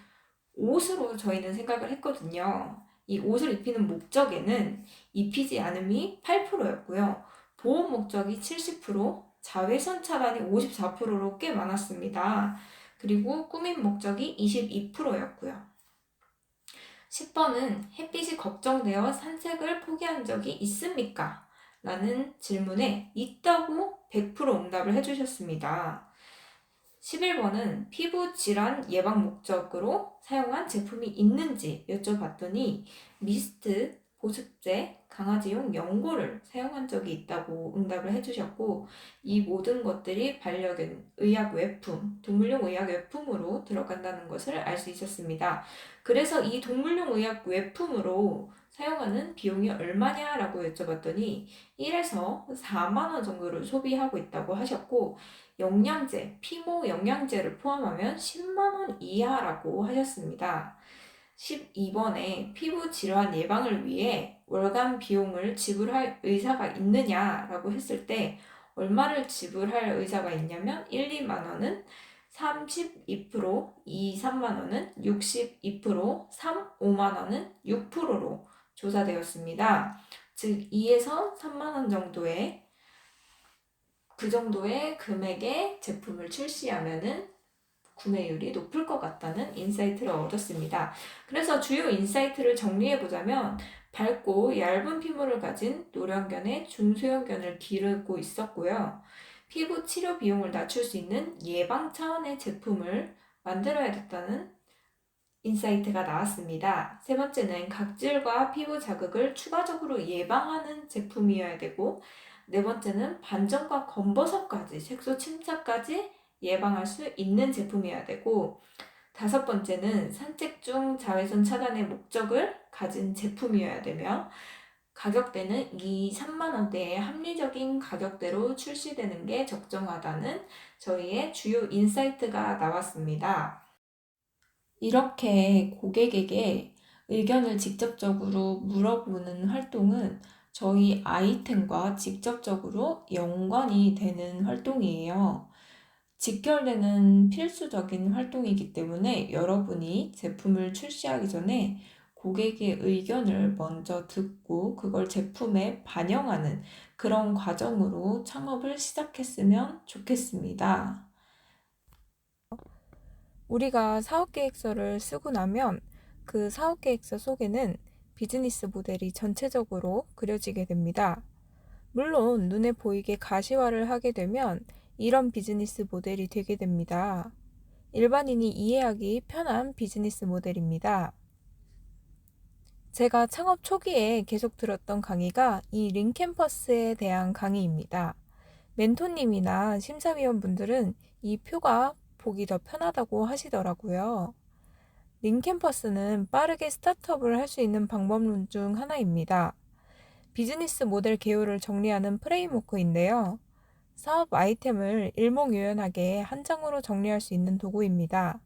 옷으로 저희는 생각을 했거든요. 이 옷을 입히는 목적에는 입히지 않음이 8%였고요. 보호 목적이 70%, 자외선 차단이 54%로 꽤 많았습니다. 그리고 꾸민 목적이 22%였고요. 10번은 햇빛이 걱정되어 산책을 포기한 적이 있습니까? 라는 질문에 있다고 100% 응답을 해주셨습니다. 11번은 피부 질환 예방 목적으로 사용한 제품이 있는지 여쭤봤더니 미스트, 보습제, 강아지용 연고를 사용한 적이 있다고 응답을 해주셨고 이 모든 것들이 반려견 의약 외품, 동물용 의약 외품으로 들어간다는 것을 알 수 있었습니다. 그래서 이 동물용 의약 외품으로 사용하는 비용이 얼마냐라고 여쭤봤더니 1에서 4만 원 정도를 소비하고 있다고 하셨고 영양제, 피모 영양제를 포함하면 10만 원 이하라고 하셨습니다. 12번에 피부 질환 예방을 위해 월간 비용을 지불할 의사가 있느냐라고 했을 때 얼마를 지불할 의사가 있냐면 1, 2만 원은 32%, 2, 3만 원은 62%, 3, 5만 원은 6%로 조사되었습니다. 즉 2에서 3만 원 정도의 그 정도의 금액의 제품을 출시하면은 구매율이 높을 것 같다는 인사이트를 얻었습니다. 그래서 주요 인사이트를 정리해보자면 밝고 얇은 피부를 가진 노령견의 중소형견을 기르고 있었고요. 피부 치료 비용을 낮출 수 있는 예방 차원의 제품을 만들어야 됐다는 인사이트가 나왔습니다. 세 번째는 각질과 피부 자극을 추가적으로 예방하는 제품이어야 되고 네 번째는 반점과 검버섯까지 색소 침착까지 예방할 수 있는 제품이어야 되고 다섯 번째는 산책 중 자외선 차단의 목적을 가진 제품이어야 되며 가격대는 2, 3만 원대의 합리적인 가격대로 출시되는 게 적정하다는 저희의 주요 인사이트가 나왔습니다. 이렇게 고객에게 의견을 직접적으로 물어보는 활동은 저희 아이템과 직접적으로 연관이 되는 활동이에요. 직결되는 필수적인 활동이기 때문에 여러분이 제품을 출시하기 전에 고객의 의견을 먼저 듣고 그걸 제품에 반영하는 그런 과정으로 창업을 시작했으면 좋겠습니다. 우리가 사업계획서를 쓰고 나면 그 사업계획서 속에는 비즈니스 모델이 전체적으로 그려지게 됩니다. 물론 눈에 보이게 가시화를 하게 되면 이런 비즈니스 모델이 되게 됩니다. 일반인이 이해하기 편한 비즈니스 모델입니다. 제가 창업 초기에 계속 들었던 강의가 이 링캠퍼스에 대한 강의입니다. 멘토님이나 심사위원분들은 이 표가 보기 더 편하다고 하시더라고요. 링캠퍼스는 빠르게 스타트업을 할 수 있는 방법론 중 하나입니다. 비즈니스 모델 개요를 정리하는 프레임워크인데요. 사업 아이템을 일목요연하게 한 장으로 정리할 수 있는 도구입니다.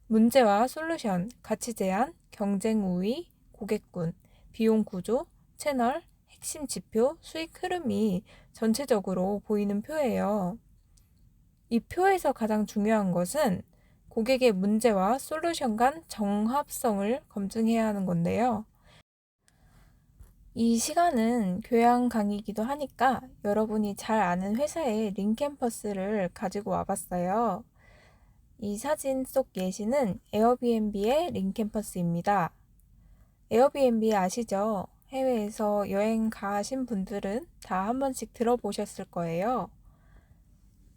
문제와 솔루션, 가치 제한, 경쟁 우위, 고객군, 비용 구조, 채널, 핵심 지표, 수익 흐름이 전체적으로 보이는 표예요. 이 표에서 가장 중요한 것은 고객의 문제와 솔루션 간 정합성을 검증해야 하는 건데요. 이 시간은 교양 강의이기도 하니까 여러분이 잘 아는 회사의 링캠퍼스를 가지고 와봤어요. 이 사진 속 예시는 에어비앤비의 링캠퍼스입니다. 에어비앤비 아시죠? 해외에서 여행 가신 분들은 다 한 번씩 들어보셨을 거예요.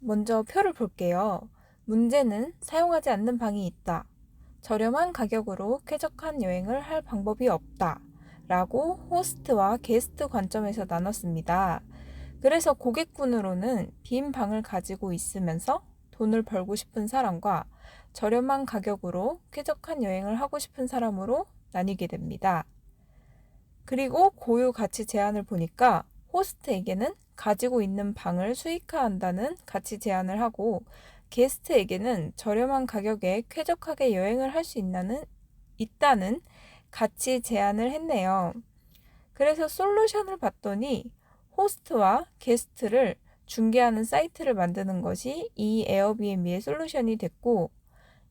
먼저 표를 볼게요. 문제는 사용하지 않는 방이 있다. 저렴한 가격으로 쾌적한 여행을 할 방법이 없다. 라고 호스트와 게스트 관점에서 나눴습니다. 그래서 고객군으로는 빈 방을 가지고 있으면서 돈을 벌고 싶은 사람과 저렴한 가격으로 쾌적한 여행을 하고 싶은 사람으로 나뉘게 됩니다. 그리고 고유 가치 제한을 보니까 호스트에게는 가지고 있는 방을 수익화한다는 가치 제한을 하고 게스트에게는 저렴한 가격에 쾌적하게 여행을 할 수 있다는 가치 제한을 했네요. 그래서 솔루션을 봤더니 호스트와 게스트를 중개하는 사이트를 만드는 것이 이 에어비앤비의 솔루션이 됐고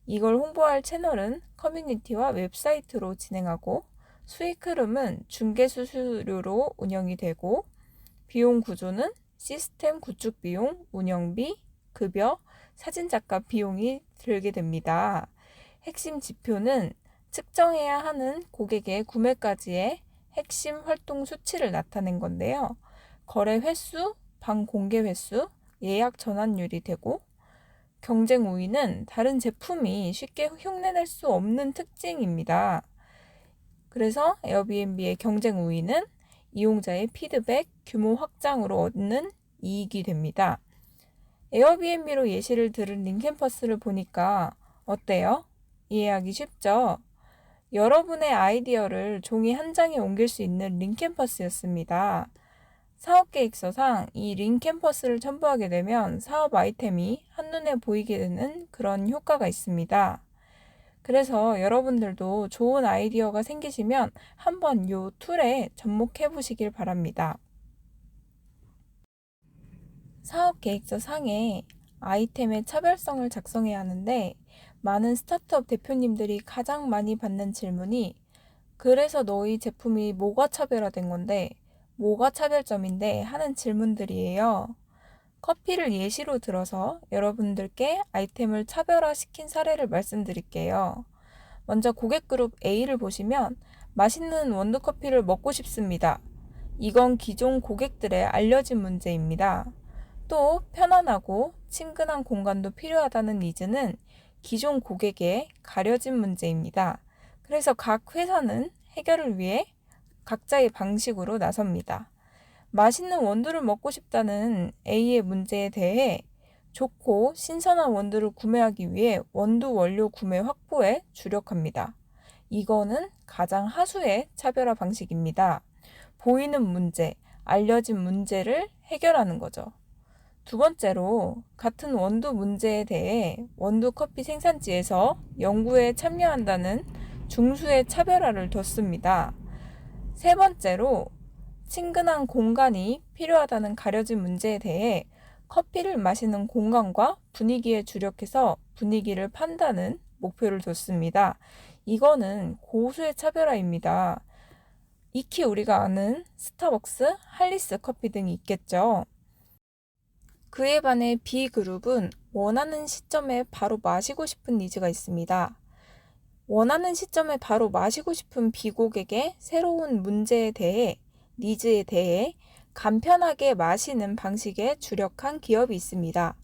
이걸 홍보할 채널은 커뮤니티와 웹사이트로 진행하고 수익 흐름은 중개 수수료로 운영이 되고 비용 구조는 시스템 구축 비용, 운영비, 급여, 사진작가 비용이 들게 됩니다. 핵심 지표는 측정해야 하는 고객의 구매까지의 핵심 활동 수치를 나타낸 건데요. 거래 횟수, 방 공개 횟수, 예약 전환율이 되고 경쟁 우위는 다른 제품이 쉽게 흉내낼 수 없는 특징입니다. 그래서 에어비앤비의 경쟁 우위는 이용자의 피드백, 규모 확장으로 얻는 이익이 됩니다. 에어비앤비로 예시를 들은 링캠퍼스를 보니까 어때요? 이해하기 쉽죠? 여러분의 아이디어를 종이 한 장에 옮길 수 있는 링캠퍼스였습니다. 사업계획서상 이 링캠퍼스를 첨부하게 되면 사업 아이템이 한눈에 보이게 되는 그런 효과가 있습니다. 그래서 여러분들도 좋은 아이디어가 생기시면 한번 이 툴에 접목해 보시길 바랍니다. 사업계획서 상에 아이템의 차별성을 작성해야 하는데 많은 스타트업 대표님들이 가장 많이 받는 질문이 그래서 너희 제품이 뭐가 차별화된 건데 뭐가 차별점인데 하는 질문들이에요. 커피를 예시로 들어서 여러분들께 아이템을 차별화시킨 사례를 말씀드릴게요. 먼저 고객그룹 A를 보시면 맛있는 원두커피를 먹고 싶습니다. 이건 기존 고객들의 알려진 문제입니다. 또 편안하고 친근한 공간도 필요하다는 니즈는 기존 고객의 가려진 문제입니다. 그래서 각 회사는 해결을 위해 각자의 방식으로 나섭니다. 맛있는 원두를 먹고 싶다는 A의 문제에 대해 좋고 신선한 원두를 구매하기 위해 원두 원료 구매 확보에 주력합니다. 이거는 가장 하수의 차별화 방식입니다. 보이는 문제, 알려진 문제를 해결하는 거죠. 두 번째로 같은 원두 문제에 대해 원두 커피 생산지에서 연구에 참여한다는 중수의 차별화를 뒀습니다. 세 번째로 친근한 공간이 필요하다는 가려진 문제에 대해 커피를 마시는 공간과 분위기에 주력해서 분위기를 판다는 목표를 뒀습니다. 이거는 고수의 차별화입니다. 익히 우리가 아는 스타벅스, 할리스 커피 등이 있겠죠. 그에 반해 B그룹은 원하는 시점에 바로 마시고 싶은 니즈가 있습니다. 원하는 시점에 바로 마시고 싶은 B고객의 새로운 문제에 대해, 니즈에 대해 간편하게 마시는 방식에 주력한 기업이 있습니다.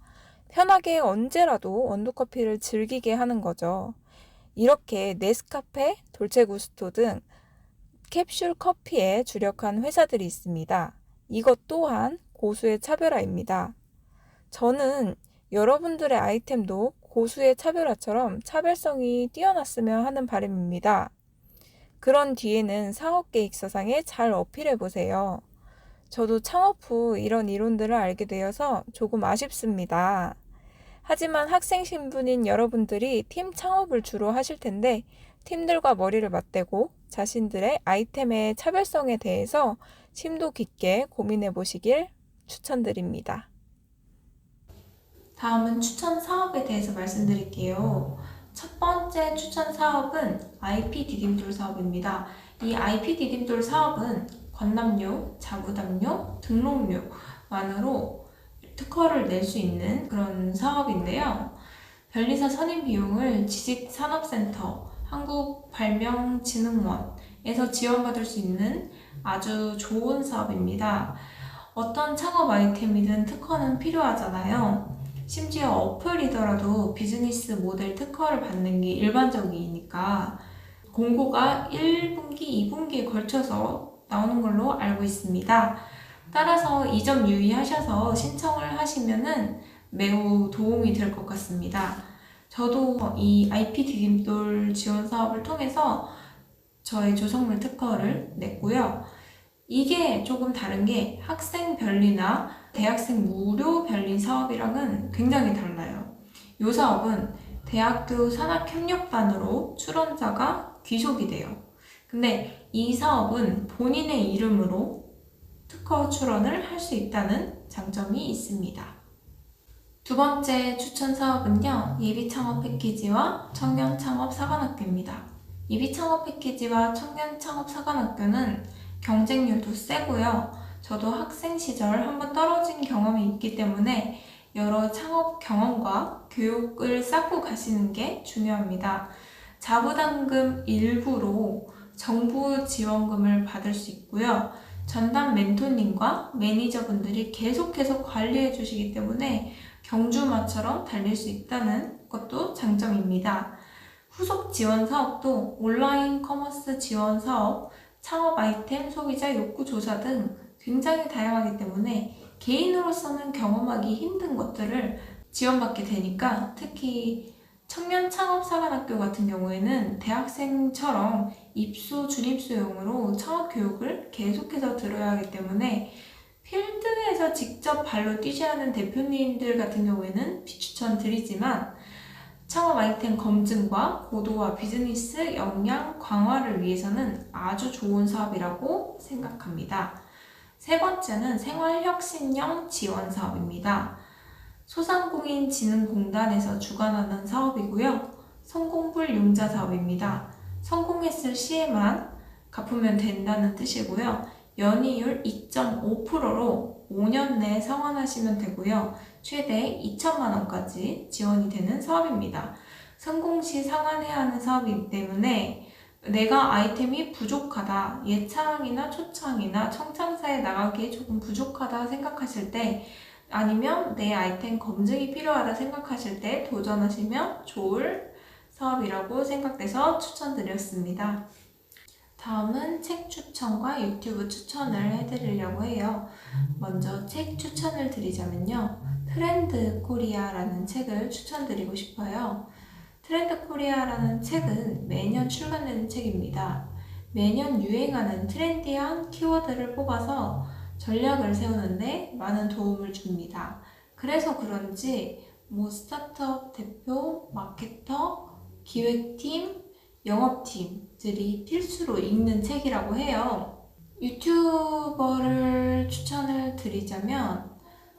편하게 언제라도 원두커피를 즐기게 하는 거죠. 이렇게 네스카페, 돌체구스토 등 캡슐 커피에 주력한 회사들이 있습니다. 이것 또한 고수의 차별화입니다. 저는 여러분들의 아이템도 고수의 차별화처럼 차별성이 뛰어났으면 하는 바람입니다. 그런 뒤에는 사업계획서상에 잘 어필해보세요. 저도 창업 후 이런 이론들을 알게 되어서 조금 아쉽습니다. 하지만 학생 신분인 여러분들이 팀 창업을 주로 하실 텐데 팀들과 머리를 맞대고 자신들의 아이템의 차별성에 대해서 심도 깊게 고민해 보시길 추천드립니다. 다음은 추천 사업에 대해서 말씀드릴게요. 첫 번째 추천 사업은 IP 디딤돌 사업입니다. 이 IP 디딤돌 사업은 관람료, 자부담료, 등록료만으로 특허를 낼 수 있는 그런 사업인데요. 변리사 선임 비용을 지식산업센터, 한국발명진흥원에서 지원받을 수 있는 아주 좋은 사업입니다. 어떤 창업 아이템이든 특허는 필요하잖아요. 심지어 어플이더라도 비즈니스 모델 특허를 받는 게 일반적이니까 공고가 1분기, 2분기에 걸쳐서 나오는 걸로 알고 있습니다. 따라서 이 점 유의하셔서 신청을 하시면은 매우 도움이 될 것 같습니다. 저도 이 IP 디딤돌 지원 사업을 통해서 저의 조성물 특허를 냈고요. 이게 조금 다른 게 학생 변리나 대학생 무료 변리 사업이랑은 굉장히 달라요. 이 사업은 대학교 산학협력단으로 출원자가 귀속이 돼요. 근데 이 사업은 본인의 이름으로 특허 출원을 할 수 있다는 장점이 있습니다. 두 번째 추천 사업은요, 예비창업 패키지와 청년창업사관학교입니다. 예비창업 패키지와 청년창업사관학교는 경쟁률도 세고요. 저도 학생 시절 한번 떨어진 경험이 있기 때문에 여러 창업 경험과 교육을 쌓고 가시는 게 중요합니다. 자부담금 일부로 정부 지원금을 받을 수 있고요. 전담 멘토님과 매니저분들이 계속해서 관리해 주시기 때문에 경주마처럼 달릴 수 있다는 것도 장점입니다. 후속 지원 사업도 온라인 커머스 지원 사업, 창업 아이템 소비자 욕구 조사 등 굉장히 다양하기 때문에 개인으로서는 경험하기 힘든 것들을 지원받게 되니까 특히 청년 창업사관학교 같은 경우에는 대학생처럼 입소, 준입소용으로 창업 교육을 계속해서 들어야 하기 때문에 필드에서 직접 발로 뛰지 않은 대표님들 같은 경우에는 비추천 드리지만 창업 아이템 검증과 고도화 비즈니스 역량 강화를 위해서는 아주 좋은 사업이라고 생각합니다. 세 번째는 생활혁신형 지원 사업입니다. 소상공인진흥공단에서 주관하는 사업이고요. 성공불 융자 사업입니다. 성공했을 시에만 갚으면 된다는 뜻이고요. 연이율 2.5%로 5년 내에 상환하시면 되고요. 최대 2천만 원까지 지원이 되는 사업입니다. 성공 시 상환해야 하는 사업이기 때문에 내가 아이템이 부족하다, 예창이나 초창이나 청창사에 나가기에 조금 부족하다 생각하실 때 아니면 내 아이템 검증이 필요하다 생각하실 때 도전하시면 좋을 사업이라고 생각돼서 추천드렸습니다. 다음은 책 추천과 유튜브 추천을 해드리려고 해요. 먼저 책 추천을 드리자면요. 트렌드 코리아라는 책을 추천드리고 싶어요. 트렌드 코리아라는 책은 매년 출간되는 책입니다. 매년 유행하는 트렌디한 키워드를 뽑아서 전략을 세우는데 많은 도움을 줍니다. 그래서 그런지 스타트업 대표, 마케터, 기획팀, 영업팀들이 필수로 읽는 책이라고 해요. 유튜버를 추천을 드리자면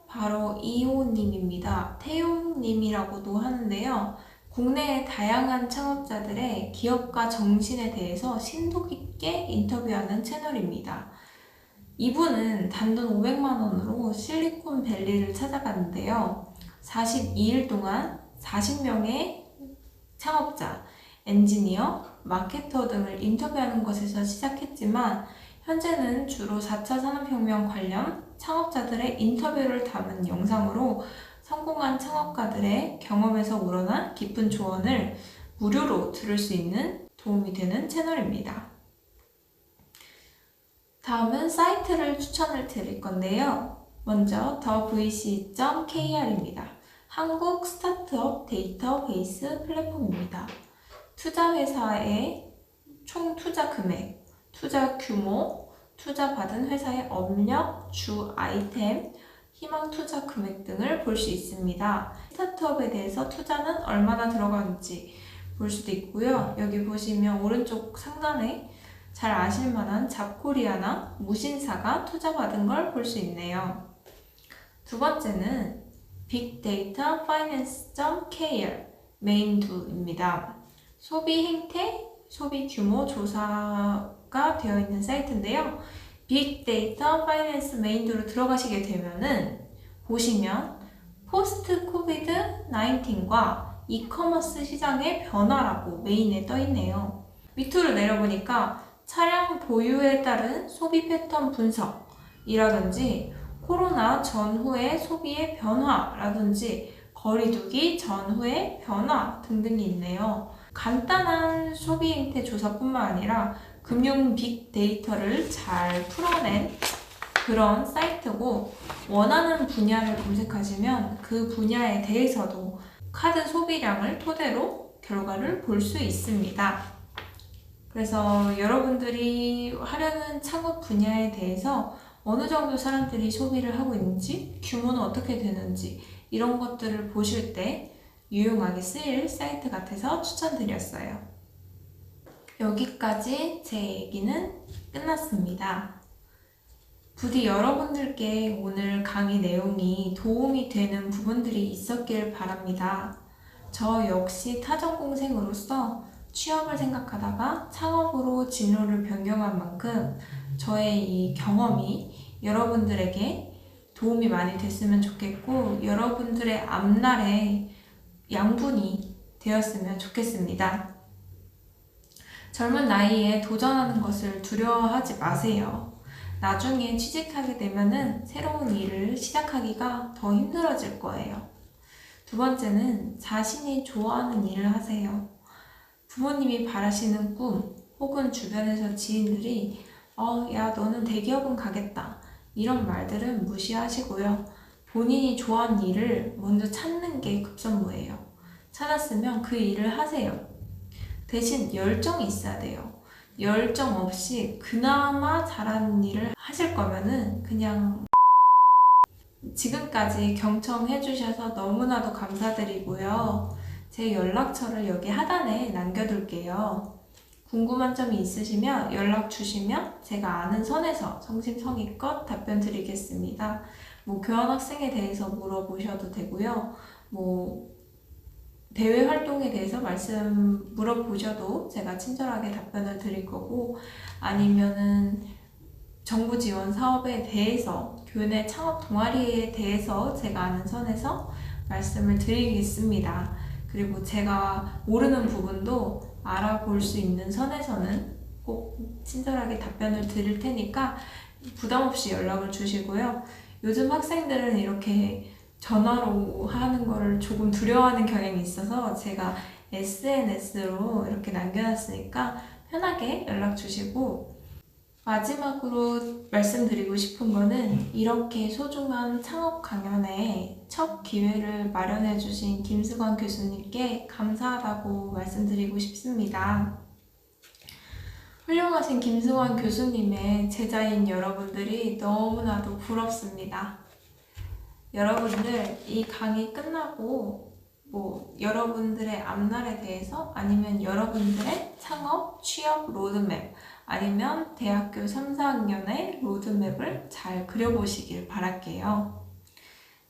바로 이호님입니다. 태용님이라고도 하는데요. 국내의 다양한 창업자들의 기업가 정신에 대해서 심도 깊게 인터뷰하는 채널입니다. 이분은 단돈 500만 원으로 실리콘밸리를 찾아갔는데요. 42일 동안 40명의 창업자, 엔지니어, 마케터 등을 인터뷰하는 것에서 시작했지만 현재는 주로 4차 산업혁명 관련 창업자들의 인터뷰를 담은 영상으로 성공한 창업가들의 경험에서 우러난 깊은 조언을 무료로 들을 수 있는 도움이 되는 채널입니다. 다음은 사이트를 추천을 드릴 건데요. 먼저 thevc.kr입니다. 한국 스타트업 데이터베이스 플랫폼입니다. 투자회사의 총 투자 금액, 투자 규모, 투자받은 회사의 업력, 주 아이템, 희망 투자 금액 등을 볼 수 있습니다. 스타트업에 대해서 투자는 얼마나 들어가는지 볼 수도 있고요. 여기 보시면 오른쪽 상단에 잘 아실 만한 잡코리아나 무신사가 투자받은 걸 볼 수 있네요. 두 번째는 빅데이터파이낸스.kr 메인두입니다. 소비 행태, 소비 규모 조사가 되어 있는 사이트인데요. 빅데이터 파이낸스 메인두로 들어가시게 되면은 보시면 포스트 코비드 19과 이커머스 시장의 변화라고 메인에 떠 있네요. 밑으로 내려보니까 차량 보유에 따른 소비 패턴 분석이라든지 코로나 전후의 소비의 변화라든지 거리두기 전후의 변화 등등이 있네요. 간단한 소비 행태 조사뿐만 아니라 금융 빅데이터를 잘 풀어낸 그런 사이트고, 원하는 분야를 검색하시면 그 분야에 대해서도 카드 소비량을 토대로 결과를 볼 수 있습니다. 그래서 여러분들이 하려는 창업 분야에 대해서 어느 정도 사람들이 소비를 하고 있는지, 규모는 어떻게 되는지 이런 것들을 보실 때 유용하게 쓰일 사이트 같아서 추천드렸어요. 여기까지 제 얘기는 끝났습니다. 부디 여러분들께 오늘 강의 내용이 도움이 되는 부분들이 있었길 바랍니다. 저 역시 타전공생으로서 취업을 생각하다가 창업으로 진로를 변경한 만큼 저의 이 경험이 여러분들에게 도움이 많이 됐으면 좋겠고, 여러분들의 앞날에 양분이 되었으면 좋겠습니다. 젊은 나이에 도전하는 것을 두려워하지 마세요. 나중에 취직하게 되면은 새로운 일을 시작하기가 더 힘들어질 거예요. 두 번째는 자신이 좋아하는 일을 하세요. 부모님이 바라시는 꿈, 혹은 주변에서 지인들이 야, 너는 대기업은 가겠다, 이런 말들은 무시하시고요. 본인이 좋아하는 일을 먼저 찾는 게 급선무예요. 찾았으면 그 일을 하세요. 대신 열정이 있어야 돼요. 열정 없이 그나마 잘하는 일을 하실 거면은 그냥 지금까지 경청해 주셔서 너무나도 감사드리고요. 제 연락처를 여기 하단에 남겨둘게요. 궁금한 점이 있으시면 연락 주시면 제가 아는 선에서 성심성의껏 답변 드리겠습니다. 교환학생에 대해서 물어보셔도 되고요. 대외 활동에 대해서 물어보셔도 제가 친절하게 답변을 드릴 거고, 아니면은 정부 지원 사업에 대해서, 교내 창업 동아리에 대해서 제가 아는 선에서 말씀을 드리겠습니다. 그리고 제가 모르는 부분도 알아볼 수 있는 선에서는 꼭 친절하게 답변을 드릴 테니까 부담 없이 연락을 주시고요. 요즘 학생들은 이렇게 전화로 하는 거를 조금 두려워하는 경향이 있어서 제가 SNS로 이렇게 남겨놨으니까 편하게 연락 주시고, 마지막으로 말씀드리고 싶은 거는 이렇게 소중한 창업 강연에 첫 기회를 마련해 주신 김수관 교수님께 감사하다고 말씀드리고 싶습니다. 훌륭하신 김수관 교수님의 제자인 여러분들이 너무나도 부럽습니다. 여러분들 이 강의 끝나고 여러분들의 앞날에 대해서, 아니면 여러분들의 창업, 취업 로드맵, 아니면 대학교 3, 4학년의 로드맵을 잘 그려보시길 바랄게요.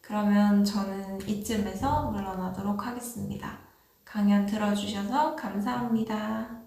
그러면 저는 이쯤에서 물러나도록 하겠습니다. 강연 들어주셔서 감사합니다.